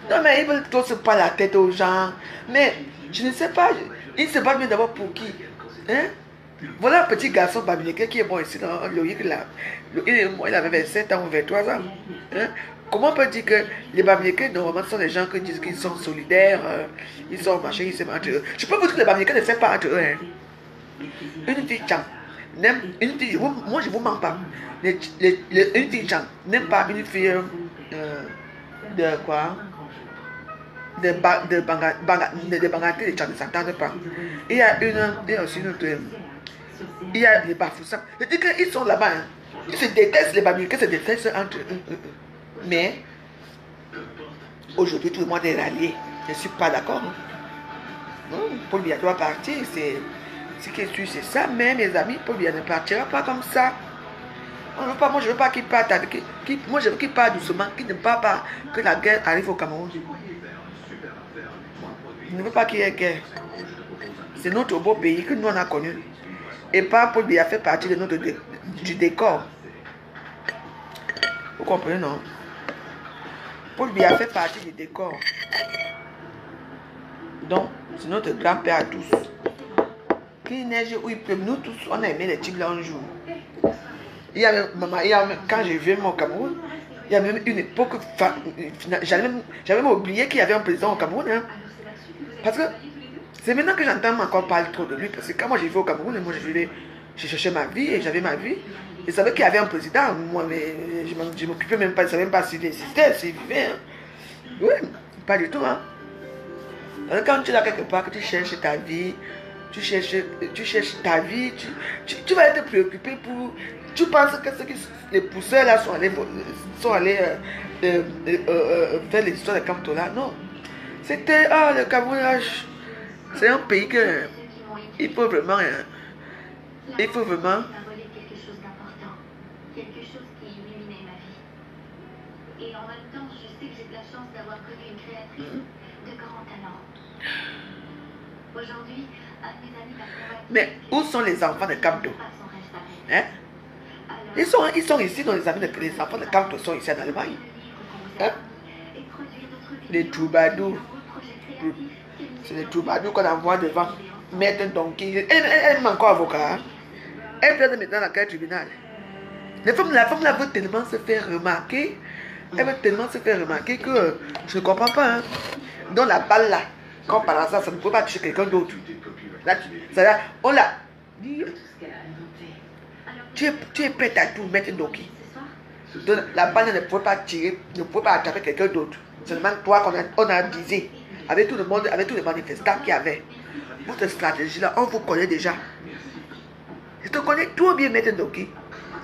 Non mais ils veulent tous se pas la tête aux gens. Mais je ne sais pas. Ils se battent mais d'abord pour qui? Hein? Voilà un petit garçon bamileke qui est bon ici dans Loïc là. Il avait 27 ans ou 23 ans. Hein? Comment on peut dire que les bamileke normalement sont des gens qui disent qu'ils sont solidaires, ils sont machin, ils s'aiment entre eux. Je peux vous dire que les bamileke ne s'aiment pas entre eux. Hein? Une fille Chang n'aime une fille, moi je vous mens pas. Une fille Chang n'aime pas une fille de quoi? De Bangaté, les Chang ne s'entendent pas. Il y a aussi une autre. Il y a les Bafoussam. Je dis qu'ils sont là-bas. Hein. Ils se détestent, les Bamileke se détestent entre eux. Mais aujourd'hui, tout le monde est rallié. Je ne suis pas d'accord. Hein. Paul Biya doit partir. Ce qui est sûr, c'est ça. Mais mes amis, Paul Biya ne partira pas comme ça. Moi, je ne veux pas qu'il parte. Moi, je veux qu'il parte doucement. Qu'il ne parte pas. Que la guerre arrive au Cameroun. Je ne veux pas qu'il y ait guerre. C'est notre beau pays que nous on a connu. Et pas Paul Biya fait partie de du décor. Vous comprenez, non? Paul Biya fait partie du décor. Donc, c'est notre grand-père à tous. Qu'il neige ou il pleut, nous tous, on a aimé les tigres un jour. Quand j'ai vu au Cameroun, il y a même une époque, j'avais même oublié qu'il y avait un président au Cameroun. Hein. Parce que c'est maintenant que j'entends encore parler trop de lui. Parce que quand moi j'ai vu au Cameroun, moi je cherchais ma vie et j'avais ma vie. Je savais qu'il y avait un président. Moi, mais je ne m'occupais même pas, je ne savais même pas s'il existait, s'il vivait. Hein. Oui, pas du tout. Hein. Alors, quand tu es là quelque part, que tu cherches ta vie, tu cherches ta vie, tu vas être préoccupé pour... Tu penses que les pousseurs là sont allés faire les histoires de Kamtola. Non. C'était, le Cameroun, c'est un pays que il faut vraiment quelque chose d'important, quelque chose qui illuminait ma vie. Et en même temps, je sais que j'ai de la chance d'avoir connu une créatrice de grand talent. Aujourd'hui, un de mes amis m'a convaincu. Mais où sont les enfants de Kamto? Hein? Ils sont ici, dans les enfants de Kamto sont ici en Allemagne. Hein? Les troubadours. C'est les troubadours qu'on envoie devant. Maître Donkey. Elle est encore avocat. Hein? Elle plaide maintenant dans quel tribunal? La femme là veut tellement se faire remarquer. Elle veut tellement se faire remarquer que je ne comprends pas. Hein? Donc la balle là, comme par hasard, ça ne peut pas toucher quelqu'un d'autre. C'est-à-dire, on l'a dit. Tu es prêt à tout mettre Donkey. Donc la balle ne peut pas tirer, ne peut pas attraper quelqu'un d'autre. Seulement toi qu'on a visé. Avec tout le monde, avec tous les manifestants qu'il y avait. Votre stratégie là, on vous connaît déjà. Je te connais tout bien, Maître Doki.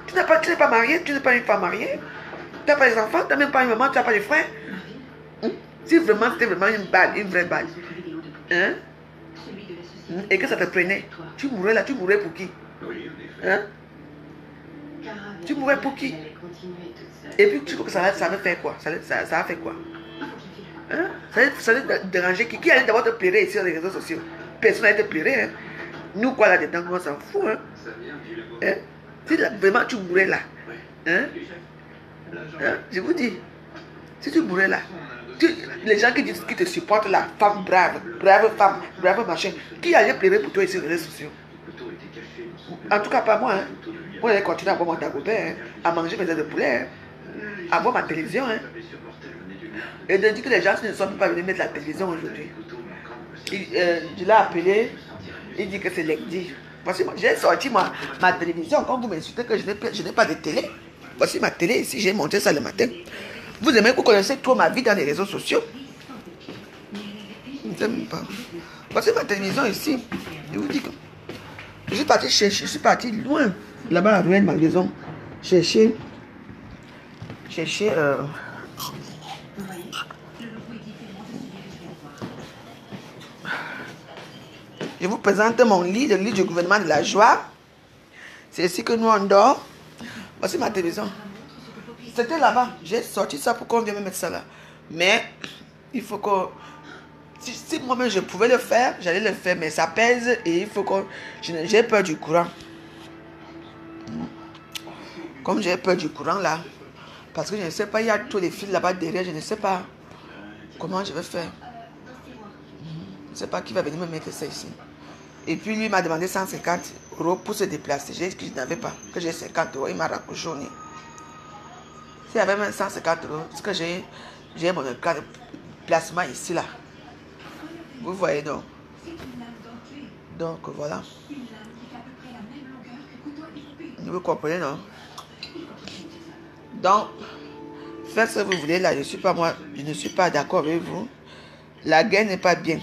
Tu n'es pas marié, tu n'es pas une femme mariée. Tu n'as pas les enfants, tu n'as même pas une maman, tu n'as pas les frères. Si vraiment c'était vraiment une balle, une vraie balle. Hein? Et que ça te prenait, tu mourrais là, tu mourrais pour qui? Hein? Tu mourrais pour qui? Et puis tu crois que ça va faire quoi? Ça va faire quoi? Hein? Ça va déranger qui? Qui allait d'abord te plairer ici sur les réseaux sociaux? Personne n'allait te plairer. Hein? Nous, quoi, là-dedans, on s'en fout. Hein? Hein? Si là, vraiment tu mourrais là, hein? Hein? Je vous dis, si tu mourrais là, les gens qui te supportent là, femme brave femme, brave machin, qui allait plairer pour toi ici sur les réseaux sociaux? En tout cas, pas moi. Hein? Moi, j'allais continuer à boire mon dagobert, hein? À manger mes ailes de poulet, hein? À voir ma télévision. Hein? Et de dire que les gens ne sont pas venus mettre la télévision aujourd'hui. Je l'ai appelé, il dit que c'est Legdi. Voici, j'ai sorti ma télévision. Quand vous m'insultez que je n'ai pas de télé, voici ma télé ici, j'ai monté ça le matin. Vous aimez que vous connaissez trop ma vie dans les réseaux sociaux? Je ne sais même pas. Voici ma télévision ici. Je vous dis que je suis parti chercher, je suis parti loin, là-bas à la ma maison, chercher. Je vous présente mon lit, le lit du gouvernement de la joie. C'est ici que nous on dort. Voici ma télévision. C'était là-bas. J'ai sorti ça pour qu'on vienne me mettre ça là. Mais il faut que... Si moi-même je pouvais le faire, j'allais le faire. Mais ça pèse et il faut que... J'ai peur du courant. Comme j'ai peur du courant là. Parce que je ne sais pas, il y a tous les fils là-bas derrière. Je ne sais pas comment je vais faire. Je ne sais pas qui va venir me mettre ça ici. Et puis lui m'a demandé 150 € pour se déplacer. J'ai dit que je n'avais pas, que j'ai 50 €. Il m'a raccroché au nez. S'il y avait même 150 €, parce que j'ai mon cas de placement ici, là. Vous voyez donc. Donc voilà. Vous comprenez, non? Donc, faites ce que vous voulez là. Je ne suis pas d'accord avec vous. La guerre n'est pas bien.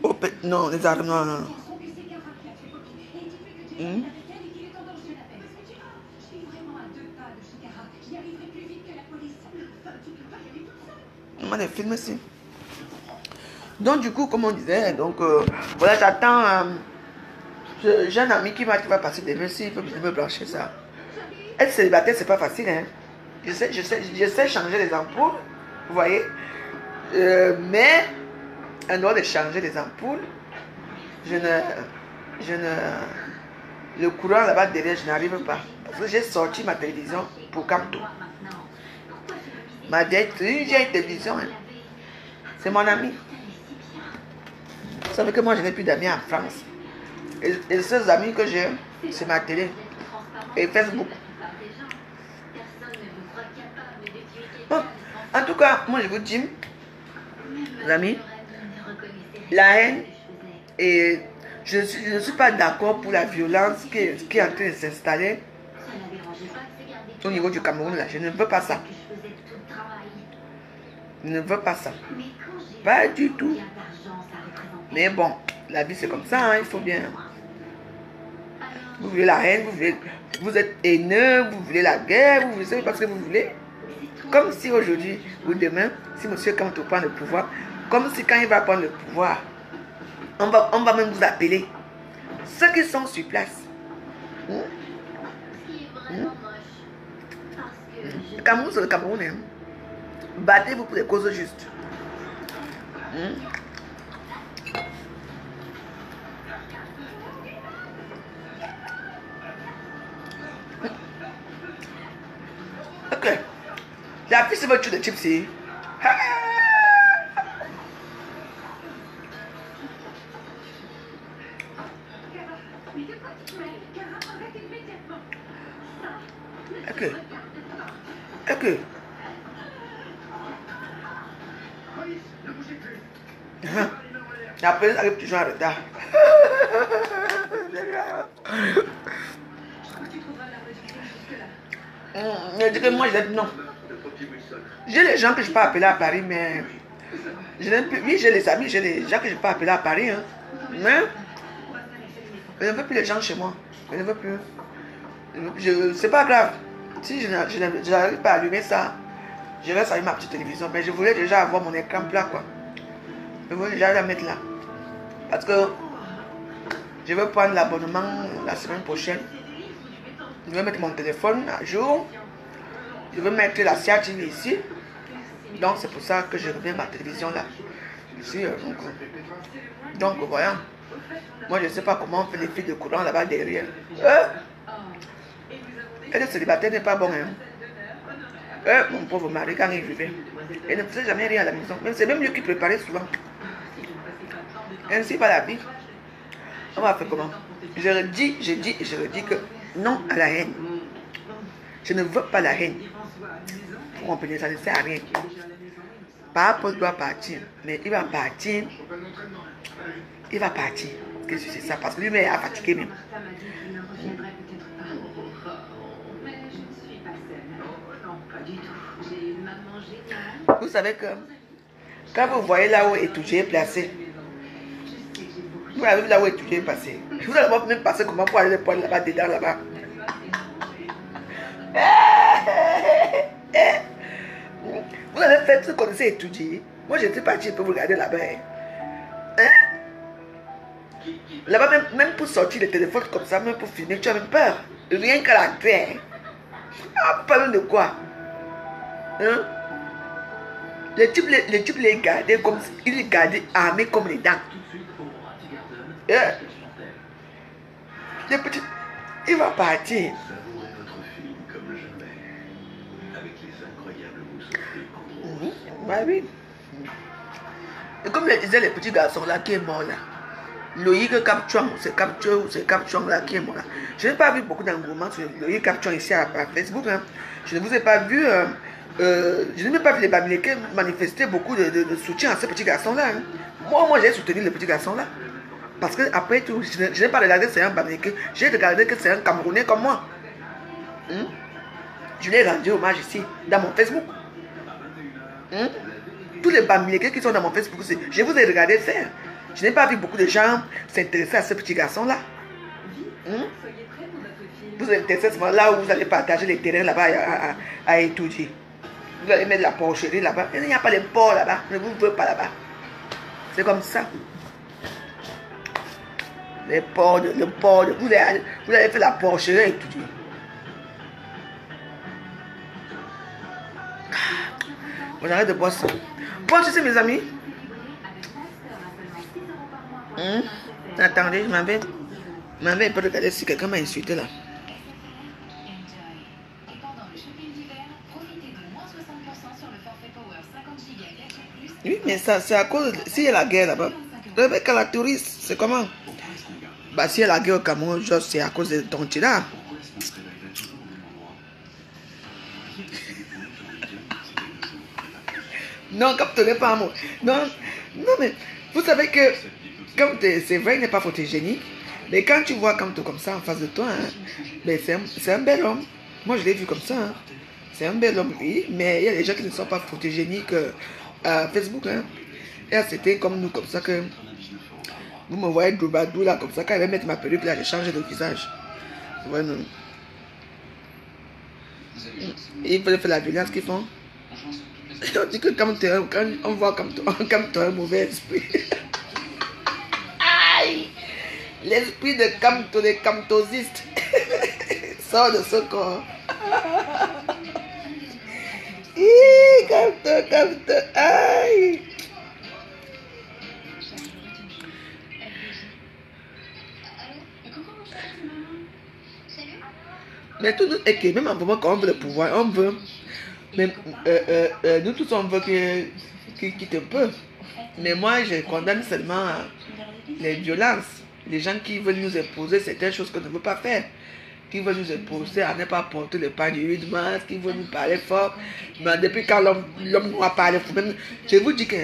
Oh, non, les armes, non, non. On a des films aussi. Donc du coup, comme on disait, donc voilà, j'attends. J'ai un ami qui va passer des messieurs, il peut me brancher ça. Être célibataire, c'est pas facile, hein. Je sais changer les ampoules, vous voyez. Mais en dehors de changer les ampoules, le courant là-bas derrière, je n'arrive pas. Parce que j'ai sorti ma télévision pour Camto. Ma vieille télévision, hein. C'est mon ami. Vous savez que moi, je n'ai plus d'amis en France. Et les seuls amis que j'ai, c'est ma télé et Facebook. Bon, en tout cas, moi, je vous dis, les amis, la haine, et je ne suis pas d'accord pour la violence qui est en train de s'installer au niveau du Cameroun. Là. Je ne veux pas ça. Je ne veux pas ça. Pas du tout. Mais bon, la vie c'est comme ça, hein, il faut bien. Vous voulez la haine, vous êtes haineux, vous voulez la guerre, vous savez pas ce que vous voulez. Comme si aujourd'hui ou demain, si M. Camto prend le pouvoir, comme si quand il va prendre le pouvoir, on va même vous appeler. Ceux qui sont sur place. Le Cameroun, c'est le Cameroun. Hein. Battez-vous pour des causes justes. Ok. La fille, c'est votre de chips. Ok. Ok. La police arrive toujours en retard. Je dis que moi, je dis non. J'ai les gens que je peux appeler à Paris, mais je n'aime plus. Oui, j'ai les amis, j'ai les gens que je peux appeler à Paris. Hein. Mais je ne veux plus les gens chez moi. Je ne veux plus. C'est pas grave. Si je n'arrive pas à allumer ça, je reste avec ma petite télévision. Mais je voulais déjà avoir mon écran plat, quoi. Je voulais déjà la mettre là. Parce que je veux prendre l'abonnement la semaine prochaine. Je vais mettre mon téléphone à jour. Je veux mettre la SIA TV ici. Donc c'est pour ça que je remets ma télévision là. Ici, donc voilà. Moi je ne sais pas comment on fait les fils de courant là-bas derrière. Et le célibataire n'est pas bon. Hein. Mon pauvre mari quand il vivait. Il ne faisait jamais rien à la maison. C'est même lui qui préparait souvent. Ainsi va la vie. On va faire comment? Je redis que non à la haine. Je ne veux pas la haine. Vous comprenez, ça ne sert à rien. Papa doit partir. Mais il va partir. Il va partir. Qu'est-ce que c'est ça? Parce que lui-même est fatigué même. Vous savez que quand vous voyez là où Etouché est placé, vous avez vu là où Etouché est passé. Vous allez même passer comment pour aller le prendre là-bas, dedans, là-bas. Vous avez fait ce qu'on connaissez Etouché. Moi, je suis parti, je peux vous regarder là-bas. Hein? Là-bas, même pour sortir le téléphone comme ça, même pour filmer, tu as même peur. Rien qu'à la terre. Ah, parlons de quoi? Hein? Les types les gardaient comme il les gardait armés comme les dents. Les petits, il va partir. Savourez votre film comme jamais. Avec les incroyables mousses Andros. Bah oui. Et comme le disaient les petits garçons là qui est mort là. Loïc Capchuang, c'est Capchuang là qui est mort là. Je n'ai pas vu beaucoup d'engouement sur Loïc Capchuang ici à Facebook. Hein. Je ne vous ai pas vu. Je n'ai même pas vu les Bamileke manifester beaucoup de soutien à ces petits garçons là. Hein. Moi j'ai soutenu les petits garçons là. Parce que après tout, je n'ai pas regardé que c'est un Bamileke. J'ai regardé que c'est un Camerounais comme moi. Je l'ai rendu hommage ici, dans mon Facebook. Tous les Bamileke qui sont dans mon Facebook, je vous ai regardé faire. Je n'ai pas vu beaucoup de gens s'intéresser à ce petit garçon-là. Vous vous intéressez seulement là où vous allez partager les terrains là-bas à étudier. Vous allez mettre la porcherie là-bas. Il n'y a pas les porcs là-bas. Ne vous voulez pas là-bas. C'est comme ça. Les porcs, vous allez faire la porcherie à étudier. Bon, j'arrête de boire ça. Bon, tu sais mes amis. Attendez, je m'en vais un peu regarder si quelqu'un m'a insulté là. Oui, mais ça c'est à cause. S'il y a la guerre là-bas, quand la touriste, c'est comment? Bah, s'il y a la guerre au Cameroun, c'est à cause de ton là. Non, captez pas un mot. Non, mais vous savez que. C'est vrai, il n'est pas photogénique, mais quand tu vois Kamto comme ça en face de toi, hein, ben c'est un bel homme. Moi, je l'ai vu comme ça. Hein. C'est un bel homme, oui, mais il y a des gens qui ne sont pas photogéniques à Facebook. Hein. Et c'était comme nous, comme ça que vous me voyez Doubadou là, comme ça, quand il va mettre ma perruque là, j'ai changé de visage. Ouais, non. Et ils veulent faire la violence qu'ils font. On dit que quand on voit Kamto un mauvais esprit. L'esprit de Kamto, des Kamtosistes, sort de ce corps. Kamto, aïe. Mais tout est que même en moment quand on veut le pouvoir, on veut. Même, nous tous on veut qu'il quitte un peu. Mais moi je condamne seulement les violences. Les gens qui veulent nous imposer certaines choses qu'on ne veut pas faire, qui veulent nous imposer à ne pas porter le panier de masque, qui veulent nous parler fort. Mais depuis quand l'homme nous a parlé fort, même, je vous dis que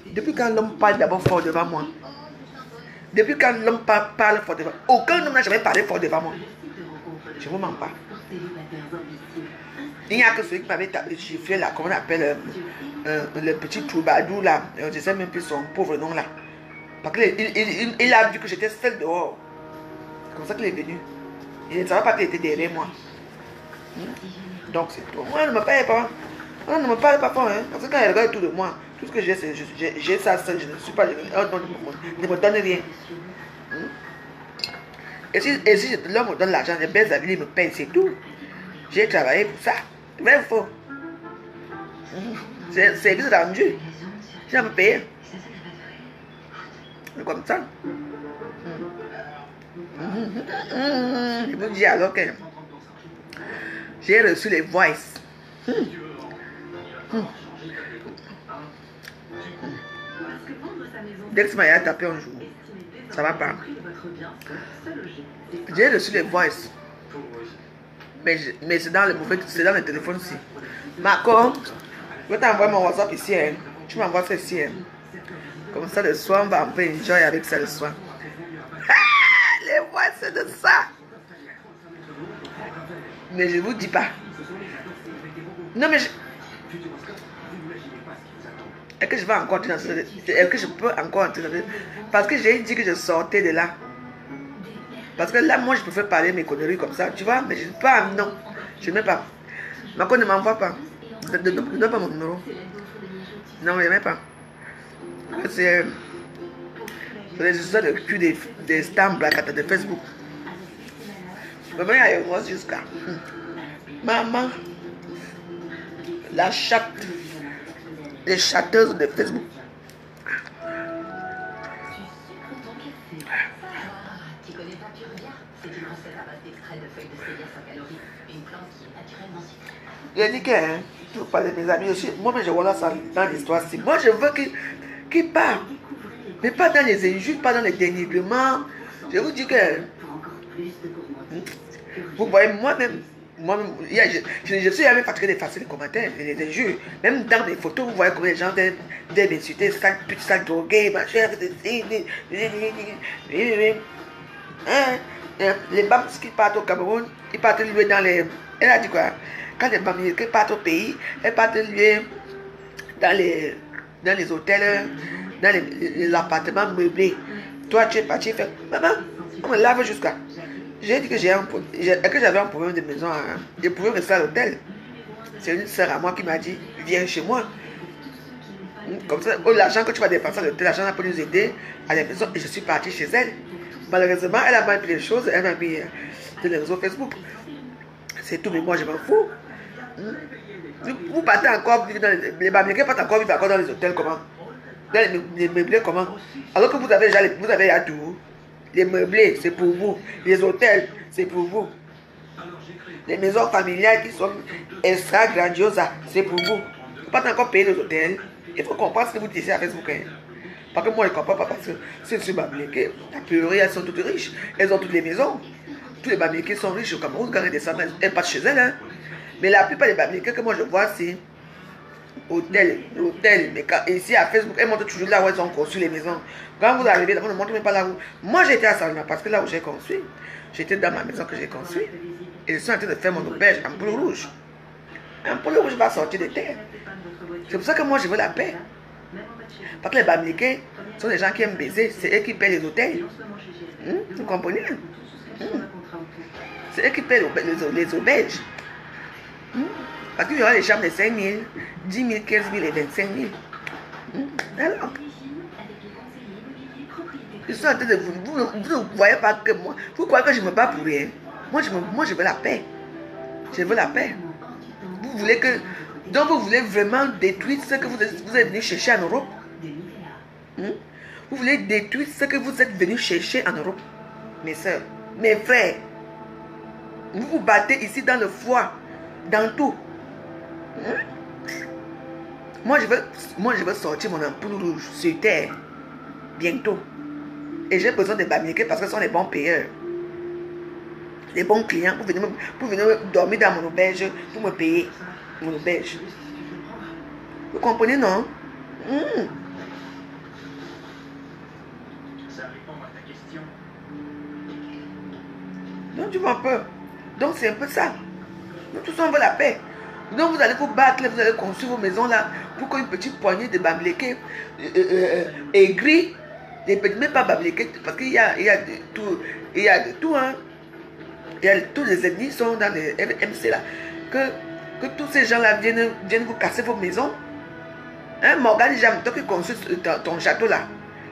depuis quand l'homme parle d'abord fort devant moi, depuis quand l'homme parle fort devant moi, aucun homme n'a jamais parlé fort devant moi. Je ne vous mens pas. Il n'y a que celui qui m'avait chiffré là, comment on appelle le petit troubadour là, je ne sais même plus son pauvre nom là. Parce qu'il a vu que j'étais seule dehors. C'est comme ça qu'il est venu. Il ne savait pas qu'il était derrière moi. Donc c'est tout. Moi, ne me parle pas. On ne me parle pas fort. Hein. Parce que quand il regarde autour de moi, tout ce que j'ai, c'est j'ai ça seul. Je ne suis pas. Ne me donne rien. Et si l'homme me donne l'argent, les belles avis, il me paye, c'est tout. J'ai travaillé pour ça. Vrai ou faux? C'est service rendu. J'ai me payer. Comme ça. Je vous dis alors que j'ai reçu les voices. Dès que tu m'as tapé un jour, ça va pas. J'ai reçu les voices. Mais c'est dans le mauvais, c'est dans le téléphone ici. Marco, je vais t'envoyer mon WhatsApp ici. Hein. Tu m'envoies ça ici. Hein. Comme ça, le soir, on va un peu enjoy avec ça le soir. Les voix, c'est de ça. Mais je vous dis pas. Non, mais est-ce que je vais encore entrer dans ce... Est-ce que je peux encore entrer dans ce... Parce que j'ai dit que je sortais de là. Parce que là, moi, je peux parler mes conneries comme ça, tu vois. Mais je ne peux pas, non. Je ne mets pas. Marco ne m'envoie pas. Ne donne pas mon numéro. Non, je ne mets pas. C'est les histoires de cul des stamps de Facebook. Vraiment, il y a une grosse jusqu'à. Maman, la chatte, les chatteuses de Facebook. recette à base d'extrait de feuilles de stevia sans calories. Une plante qui est naturellement citrée. Je dis que, hein, pour parler de mes amis aussi, moi-même je vois ça dans l'histoire. Moi je veux qu'ils parlent, mais pas dans les injures, pas dans les dénigrements. Je vous dis que, Pour encore plus de gourmandise. vous voyez, moi-même, je suis jamais fatigué d'effacer les commentaires, les injures. Même dans mes photos, vous voyez comment les gens viennent m'insulter, tout ça drogué, ma chère, les Bams qui partent au Cameroun, ils partent louer dans les. Elle a dit quoi? Quand les Bams qui partent au pays, elles partent louer dans les hôtels, dans les appartements meublés. Toi, tu es parti faire. Maman, on me lave jusqu'à. J'ai dit que j'avais un problème de maison. Hein. Je pouvais rester à l'hôtel. C'est une soeur à moi qui m'a dit, viens chez moi. Comme ça, l'argent que tu vas dépenser à l'hôtel, l'argent peut nous aider à la maison. Et je suis parti chez elle. Malheureusement, elle a mis les choses, elle m'a mis sur les réseaux Facebook. C'est tout, mais moi je m'en fous. Vous partez encore vivre dans les Bamileke partent encore vivre dans les hôtels comment? Dans les meublés comment? Alors que vous avez déjà tout. Les meublés, c'est pour vous. Les hôtels, c'est pour vous. Les maisons familiales qui sont extra grandioses, c'est pour vous. Vous partez encore payer les hôtels. Il faut comprendre ce que vous dites à Facebook. Hein. Parce que moi je ne comprends pas parce que c'est sur Bamileke, la plupart elles sont toutes riches. Elles ont toutes les maisons. Tous les Bamileke sont riches au Cameroun quand elles descendent, elles passent chez elles. Hein. Mais la plupart des Bamileke que moi je vois, c'est hôtel. Mais ici à Facebook, elles montrent toujours là où elles ont construit les maisons. Quand vous arrivez, on ne montre même pas là où. Moi j'étais à Salma parce que là où j'ai construit, j'étais dans ma maison que j'ai construite. Et je suis en train de faire mon auberge en poule rouge. Un poule rouge va sortir de terre. C'est pour ça que moi je veux la paix. Parce que les Bamileke sont des gens qui aiment baiser, c'est eux qui paient les hôtels. Vous comprenez? C'est eux qui paient les auberges. Parce qu'il y aura les chambres de 5 000, 10 000, 15 000 et 25 000. Alors, je suis en train de vous ne voyez pas que moi, vous croyez que je me bats pour rien. Moi je veux la paix. Je veux la paix. Vous voulez que. Donc vous voulez vraiment détruire ce que vous êtes venu chercher en Europe. Vous voulez détruire ce que vous êtes venu chercher en Europe. Mes soeurs, mes frères. Vous vous battez ici dans le foie, dans tout. Moi je veux sortir mon ampoule rouge sur terre. Bientôt. Et j'ai besoin de Bamileke parce que ce sont les bons payeurs. Les bons clients pour venir dormir dans mon auberge, pour me payer mon auberge. Vous comprenez, non? Ça répond à ta question. Donc tu vois un peu. Donc c'est un peu ça. Nous tous on veut la paix. Donc vous allez vous battre, vous allez construire vos maisons là pour qu'une petite poignée de Bamileke aigris, même pas Bamileke, parce qu'il y a de tout, il y a de tout, hein. Il y a tous les ennemis sont dans les MC là. Que tous ces gens là viennent vous casser vos maisons. Hein, Morgane Jam, toi qui construis ton château là,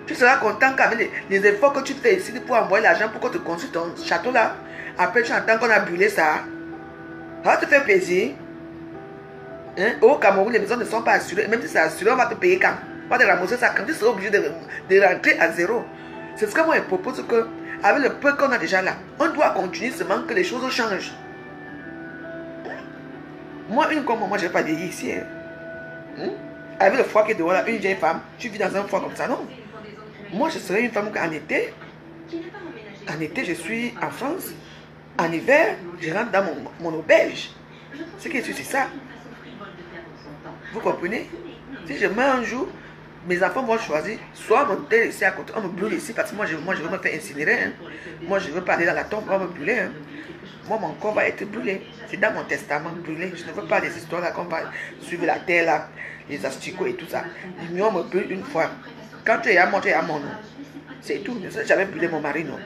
tu seras content qu'avec les efforts que tu fais ici pour envoyer l'argent pour que tu construis ton château là, après tu entends qu'on a brûlé ça. Ça va te faire plaisir. Hein? Au Cameroun, les maisons ne sont pas assurées. Même si c'est assuré, on va te payer quand? On va te ramasser ça quand tu seras obligé de rentrer à zéro. C'est ce que moi je propose que, avec le peu qu'on a déjà là, on doit continuer seulement que les choses changent. Moi, moi je ne vais pas vieillir ici. Hein? Avec le foie qui est dehors là, une vieille femme, tu vis dans un foie comme ça, non? Moi, je serais une femme qu'en été, je suis en France. En hiver, je rentre dans mon auberge. Ce qui est sûr, c'est ça. Vous comprenez? Si je meurs un jour, mes enfants vont choisir soit mon hôtel ici à côté, on me brûle ici parce que moi je veux me faire incinérer. Hein. Moi je ne veux pas aller dans la tombe, on va me brûler. Hein. Moi mon corps va être brûlé. C'est dans mon testament brûlé. Je ne veux pas des histoires là qu'on va suivre la terre là, les asticots et tout ça. On me brûle une fois. Quand tu es à mon nom. C'est tout. Je n'ai jamais brûlé mon mari, non.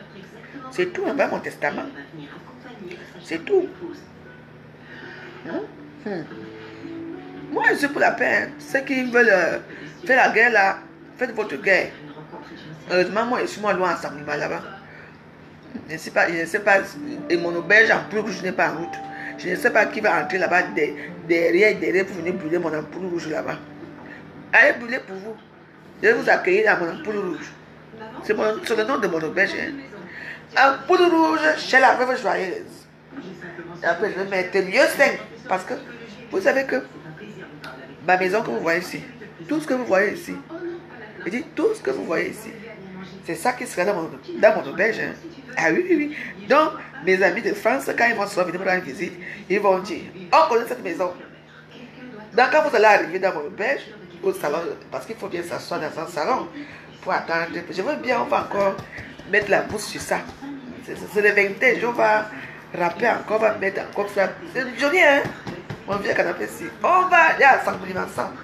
C'est tout, hein, dans mon testament. C'est tout. Moi, je suis pour la paix. Hein. Ceux qui veulent faire la guerre là, faites votre guerre. Heureusement, moi, je suis loin ensemble là-bas. Je ne sais pas, et mon auberge en poule rouge n'est pas en route. Je ne sais pas qui va entrer là-bas derrière pour venir brûler mon ampoule rouge là-bas. Allez brûler pour vous. Je vais vous accueillir dans mon ampoule rouge. C'est le nom de mon auberge. Hein. Un poudre rouge chez la veuve joyeuse. Et après, je vais mettre lieu 5. Parce que vous savez que ma maison que vous voyez ici, tout ce que vous voyez ici, je dis tout ce que vous voyez ici, c'est ça qui sera dans mon auberge. Hein. Ah oui, oui, oui. Donc, mes amis de France, quand ils vont se venir me rendre visite, ils vont dire, on connaît cette maison. Donc, quand vous allez arriver dans mon auberge, au salon, parce qu'il faut bien s'asseoir dans un salon pour attendre. Je veux bien, on va encore mettre la bouche sur ça. C'est le vintage, on va rapper encore, on va mettre encore ça. C'est joli, hein? On vient canapé ici. On va, il y a 100 000 ensemble.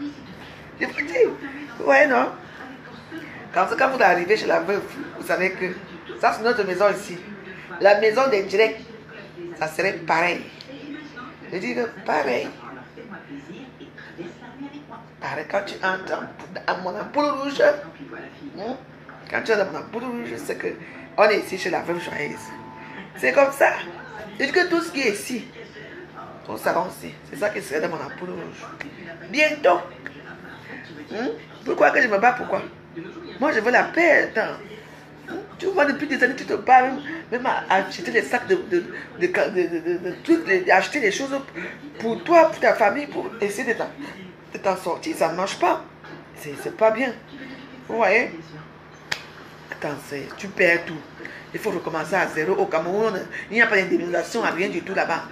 Je vous dis, ouais, non? Quand vous arrivez chez la veuve, vous savez que ça, c'est notre maison ici. La maison des directs, ça serait pareil. Je dis que pareil. Pareil, quand tu entres à mon ampoule rouge, quand tu entres dans mon ampoule rouge, c'est que on est ici chez la veuve joyeuse. C'est comme ça. Je dis que tout ce qui est ici, au salon aussi, c'est ça qui serait dans mon ampoule rouge. Bientôt. Pourquoi que je me bats? Pourquoi? Moi, je veux la paix. Tu vois, depuis des années, tu te bats même à acheter des sacs de trucs, acheter des choses pour toi, pour ta famille, pour essayer de t'en sortir. Ça ne marche pas. C'est pas bien. Vous voyez? Attends, tu perds tout. Il faut recommencer à zéro. Au Cameroun, il n'y a pas d'indemnisation, rien du tout là-bas.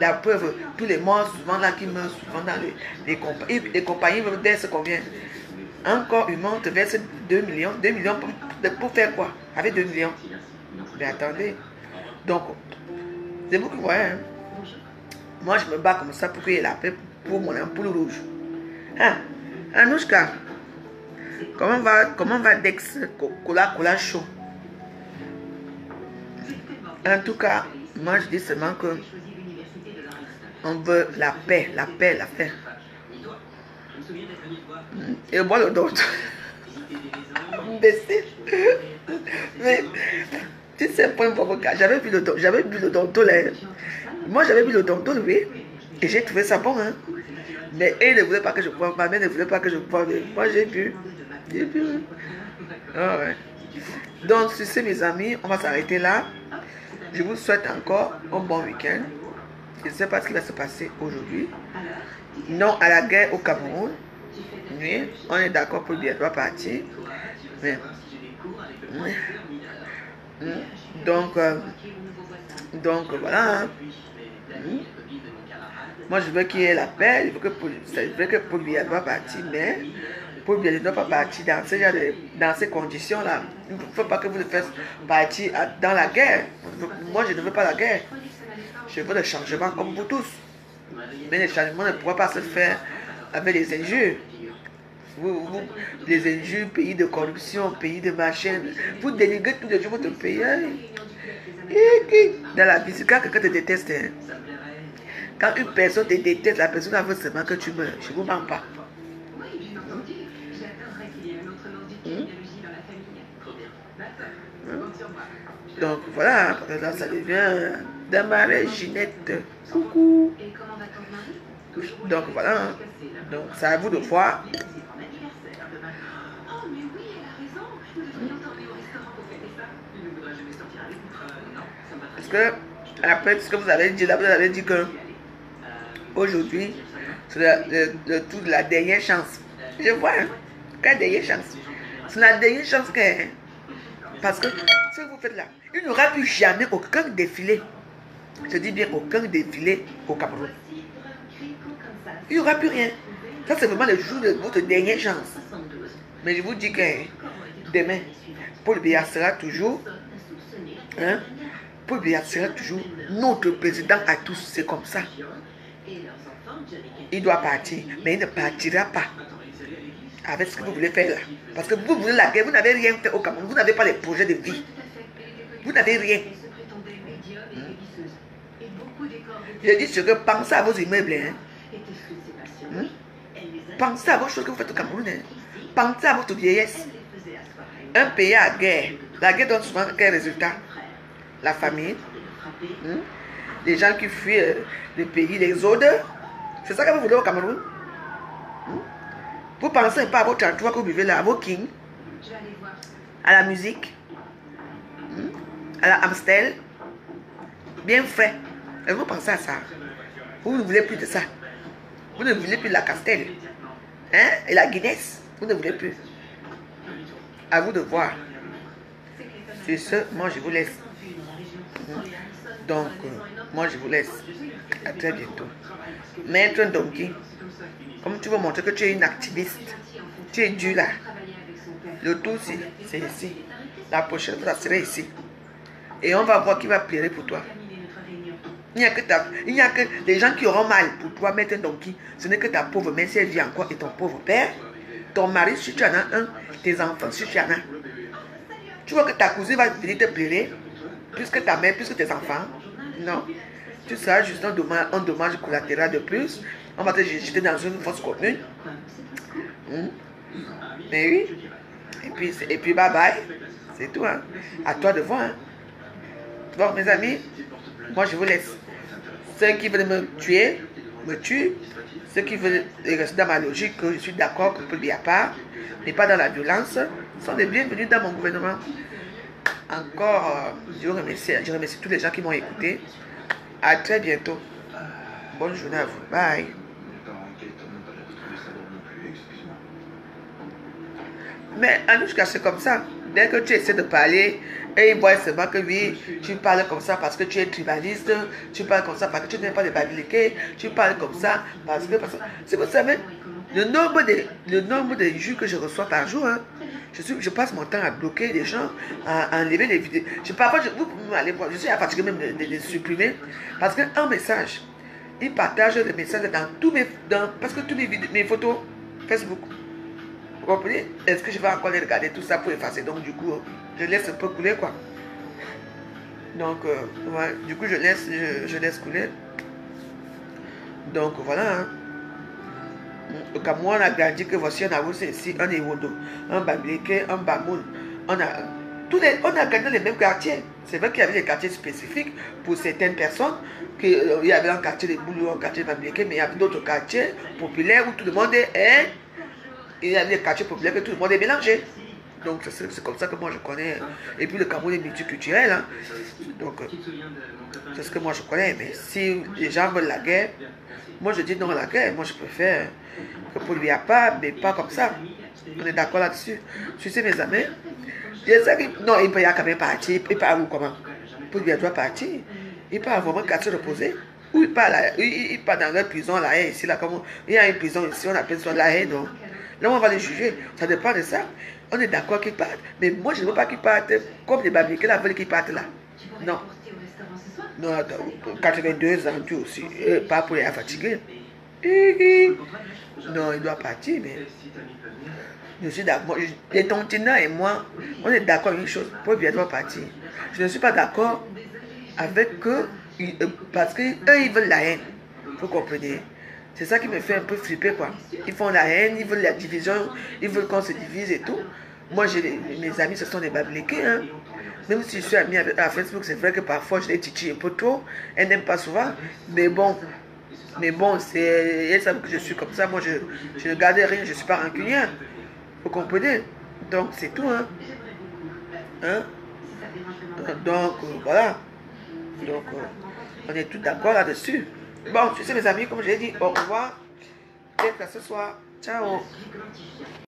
La preuve, tous les morts souvent là qui meurent souvent dans les compagnies. Les compagnies me versent combien? Encore une monte verse 2 millions. 2 millions pour faire quoi? Avec 2 millions. Mais attendez. Donc, c'est vous qui voyez. Hein? Moi, je me bats comme ça pour qu'il y ait la paix pour mon ampoule rouge. Hein? Anouchka, comment va Dex Cola chaud? En tout cas, moi, je dis seulement que on veut la paix. Et moi, le docteur. Mais, tu sais, pour une fois, j'avais vu le docteur là. Moi, j'avais vu le docteur, oui. Et j'ai trouvé ça bon, hein. Mais elle ne voulait pas que je boive. Ma mère ne voulait pas que je boive. Moi, j'ai bu. Ah ouais. Donc, sur ce, mes amis, on va s'arrêter là. Je vous souhaite encore un bon week-end. Je ne sais pas ce qui va se passer aujourd'hui. Non à la guerre au Cameroun. Oui, on est d'accord pour bien partir. Mais, donc voilà. Hein. Moi, je veux qu'il y ait la paix. Je veux que Paul Biya doit partir, mais Paul Biya ne doit pas partir dans ces conditions-là. Il ne faut pas que vous le fassiez partir dans la guerre. Moi, je ne veux pas la guerre. Je veux le changement comme vous tous. Mais le changement ne pourra pas se faire avec les injures. Les injures, pays de corruption, pays de machin. Vous dénigrez tous les jours votre pays. Hein. Dans la vie, quand quelqu'un te déteste, hein. Quand une personne te déteste, la personne veut seulement que tu meurs. Je ne vous mens pas. Donc voilà, là ça devient Damaré Ginette. Coucou. Donc voilà. Donc c'est à vous de voir. Parce que après ce que vous avez dit là, vous avez dit que aujourd'hui c'est le tour de la dernière chance. Je vois, hein, quelle dernière chance. C'est la dernière chance que. Parce que ce que vous faites là, il n'y aura plus jamais aucun défilé. Je dis bien aucun défilé au Cameroun. Il n'y aura plus rien. Ça, c'est vraiment le jour de votre dernière chance. Mais je vous dis que demain, Paul Biya sera toujours. Hein, Paul Biya sera toujours notre président à tous. C'est comme ça. Il doit partir, mais il ne partira pas avec ce que vous voulez faire là. Parce que vous voulez la guerre, vous n'avez rien fait au Cameroun, vous n'avez pas les projets de vie. Vous n'avez rien. Je dis ce que pensez à vos immeubles. Hein. Pensez à vos choses que vous faites au Cameroun. Hein. Pensez à votre vieillesse. Un pays à guerre. La guerre donne souvent quel résultat? La famine. Les gens qui fuient le pays, les odeurs. C'est ça que vous voulez au Cameroun? Vous pensez pas à votre endroit que vous vivez là, à vos kings, à la musique, à la Amstel, bien frais. Et vous pensez à ça. Vous ne voulez plus de ça. Vous ne voulez plus de la Castel. Hein? Et la Guinness. Vous ne voulez plus. À vous de voir. Sur ce, moi je vous laisse. Donc, moi je vous laisse. À très bientôt. Maître Donkey, comme tu veux montrer que tu es une activiste, tu es dur là. Le tout, c'est ici. La prochaine fois, ça sera ici. Et on va voir qui va pleurer pour toi. Il n'y a que les gens qui auront mal pour toi, Maître Donkey. Ce n'est que ta pauvre mère, si elle vit encore, et ton pauvre père. Ton mari, si tu en as un, tes enfants, si tu en as. Tu vois que ta cousine va venir te pleurer, plus que ta mère, plus que tes enfants. Non. Tu seras juste un dommage collatéral de plus. On va te jeter dans une fosse commune. Mais oui. Et puis bye bye. C'est tout. Hein. À toi de voir. Hein. Bon, mes amis, moi je vous laisse. Ceux qui veulent me tuer, me tuent. Ceux qui veulent rester dans ma logique, que je suis d'accord que Paul Biya n'est pas dans la violence, sont les bienvenus dans mon gouvernement. Encore, je remercie tous les gens qui m'ont écouté. À très bientôt. Bonne journée à vous. Bye. Mais Anouchka, c'est comme ça. Dès que tu essaies de parler, et ils voient seulement que oui, tu parles comme ça parce que tu es tribaliste, tu parles comme ça parce que tu n'aimes pas les babiliqués, tu parles comme ça parce que... Si vous savez, le nombre de vues que je reçois par jour, hein, je passe mon temps à bloquer les gens, à enlever les vidéos. Parfois, vous pouvez aller voir, je suis fatigué même de les supprimer parce qu'un message, ils partagent les messages dans presque toutes mes photos Facebook. Vous comprenez? Est-ce que je vais encore les regarder tout ça pour effacer? Donc du coup, je laisse un peu couler quoi. Donc, ouais, du coup, je laisse couler. Donc voilà. Hein. Au Cameroun, on a grandi que voici un avou, c'est ici, un Ewodo, un Babiliké, un Bamoun. On a grandi dans les mêmes quartiers. C'est vrai qu'il y avait des quartiers spécifiques pour certaines personnes. Il y avait un quartier de Boulou, un quartier de Babiliké, mais il y avait d'autres quartiers populaires où tout le monde est. Il y a des quartiers populaires que tout le monde est mélangé. Donc c'est comme ça que moi je connais. Et puis le Cameroun est multiculturel. Hein. Donc c'est ce que moi je connais. Mais si les gens veulent la guerre, moi je dis non à la guerre. Moi je préfère que Paul Biya, mais pas comme ça. On est d'accord là-dessus. Tu sais mes amis, non, il peut y avoir quand même partir. Il part où comment? Paul Biya doit partir. Il part vraiment quartier reposé. Ou il part dans leur prison, la haie ici. Là, comme il y a une prison ici, on appelle ça la haie. Donc. Là, on va les juger. Ça dépend de ça. On est d'accord qu'ils partent. Mais moi, je ne veux pas qu'ils partent comme les Babilikés là veulent qu'ils partent là. Non. Non, 82 ans, tu aussi. Pas pour les fatiguer. Non, il doit partir, mais... Je suis d'accord. Les Tontina et moi, on est d'accord avec une chose. Paul Biya doit partir. Je ne suis pas d'accord avec eux parce qu'eux, ils veulent la haine. Vous comprenez? C'est ça qui me fait un peu flipper quoi. Ils font la haine, ils veulent la division, ils veulent qu'on se divise et tout. Moi, mes amis, ce sont des Babilikés. Hein. Même si je suis amie à Facebook, c'est vrai que parfois je les titille un peu trop. Elles n'aiment pas souvent. Mais bon, elles savent que je suis comme ça. Moi, je ne garde rien, je ne suis pas rancunière. Vous comprenez? Donc, c'est tout. Hein? Donc, voilà. Donc, on est tous d'accord là-dessus. Bon, tu sais mes amis, comme je l'ai dit, au revoir. Peut-être à ce soir. Ciao.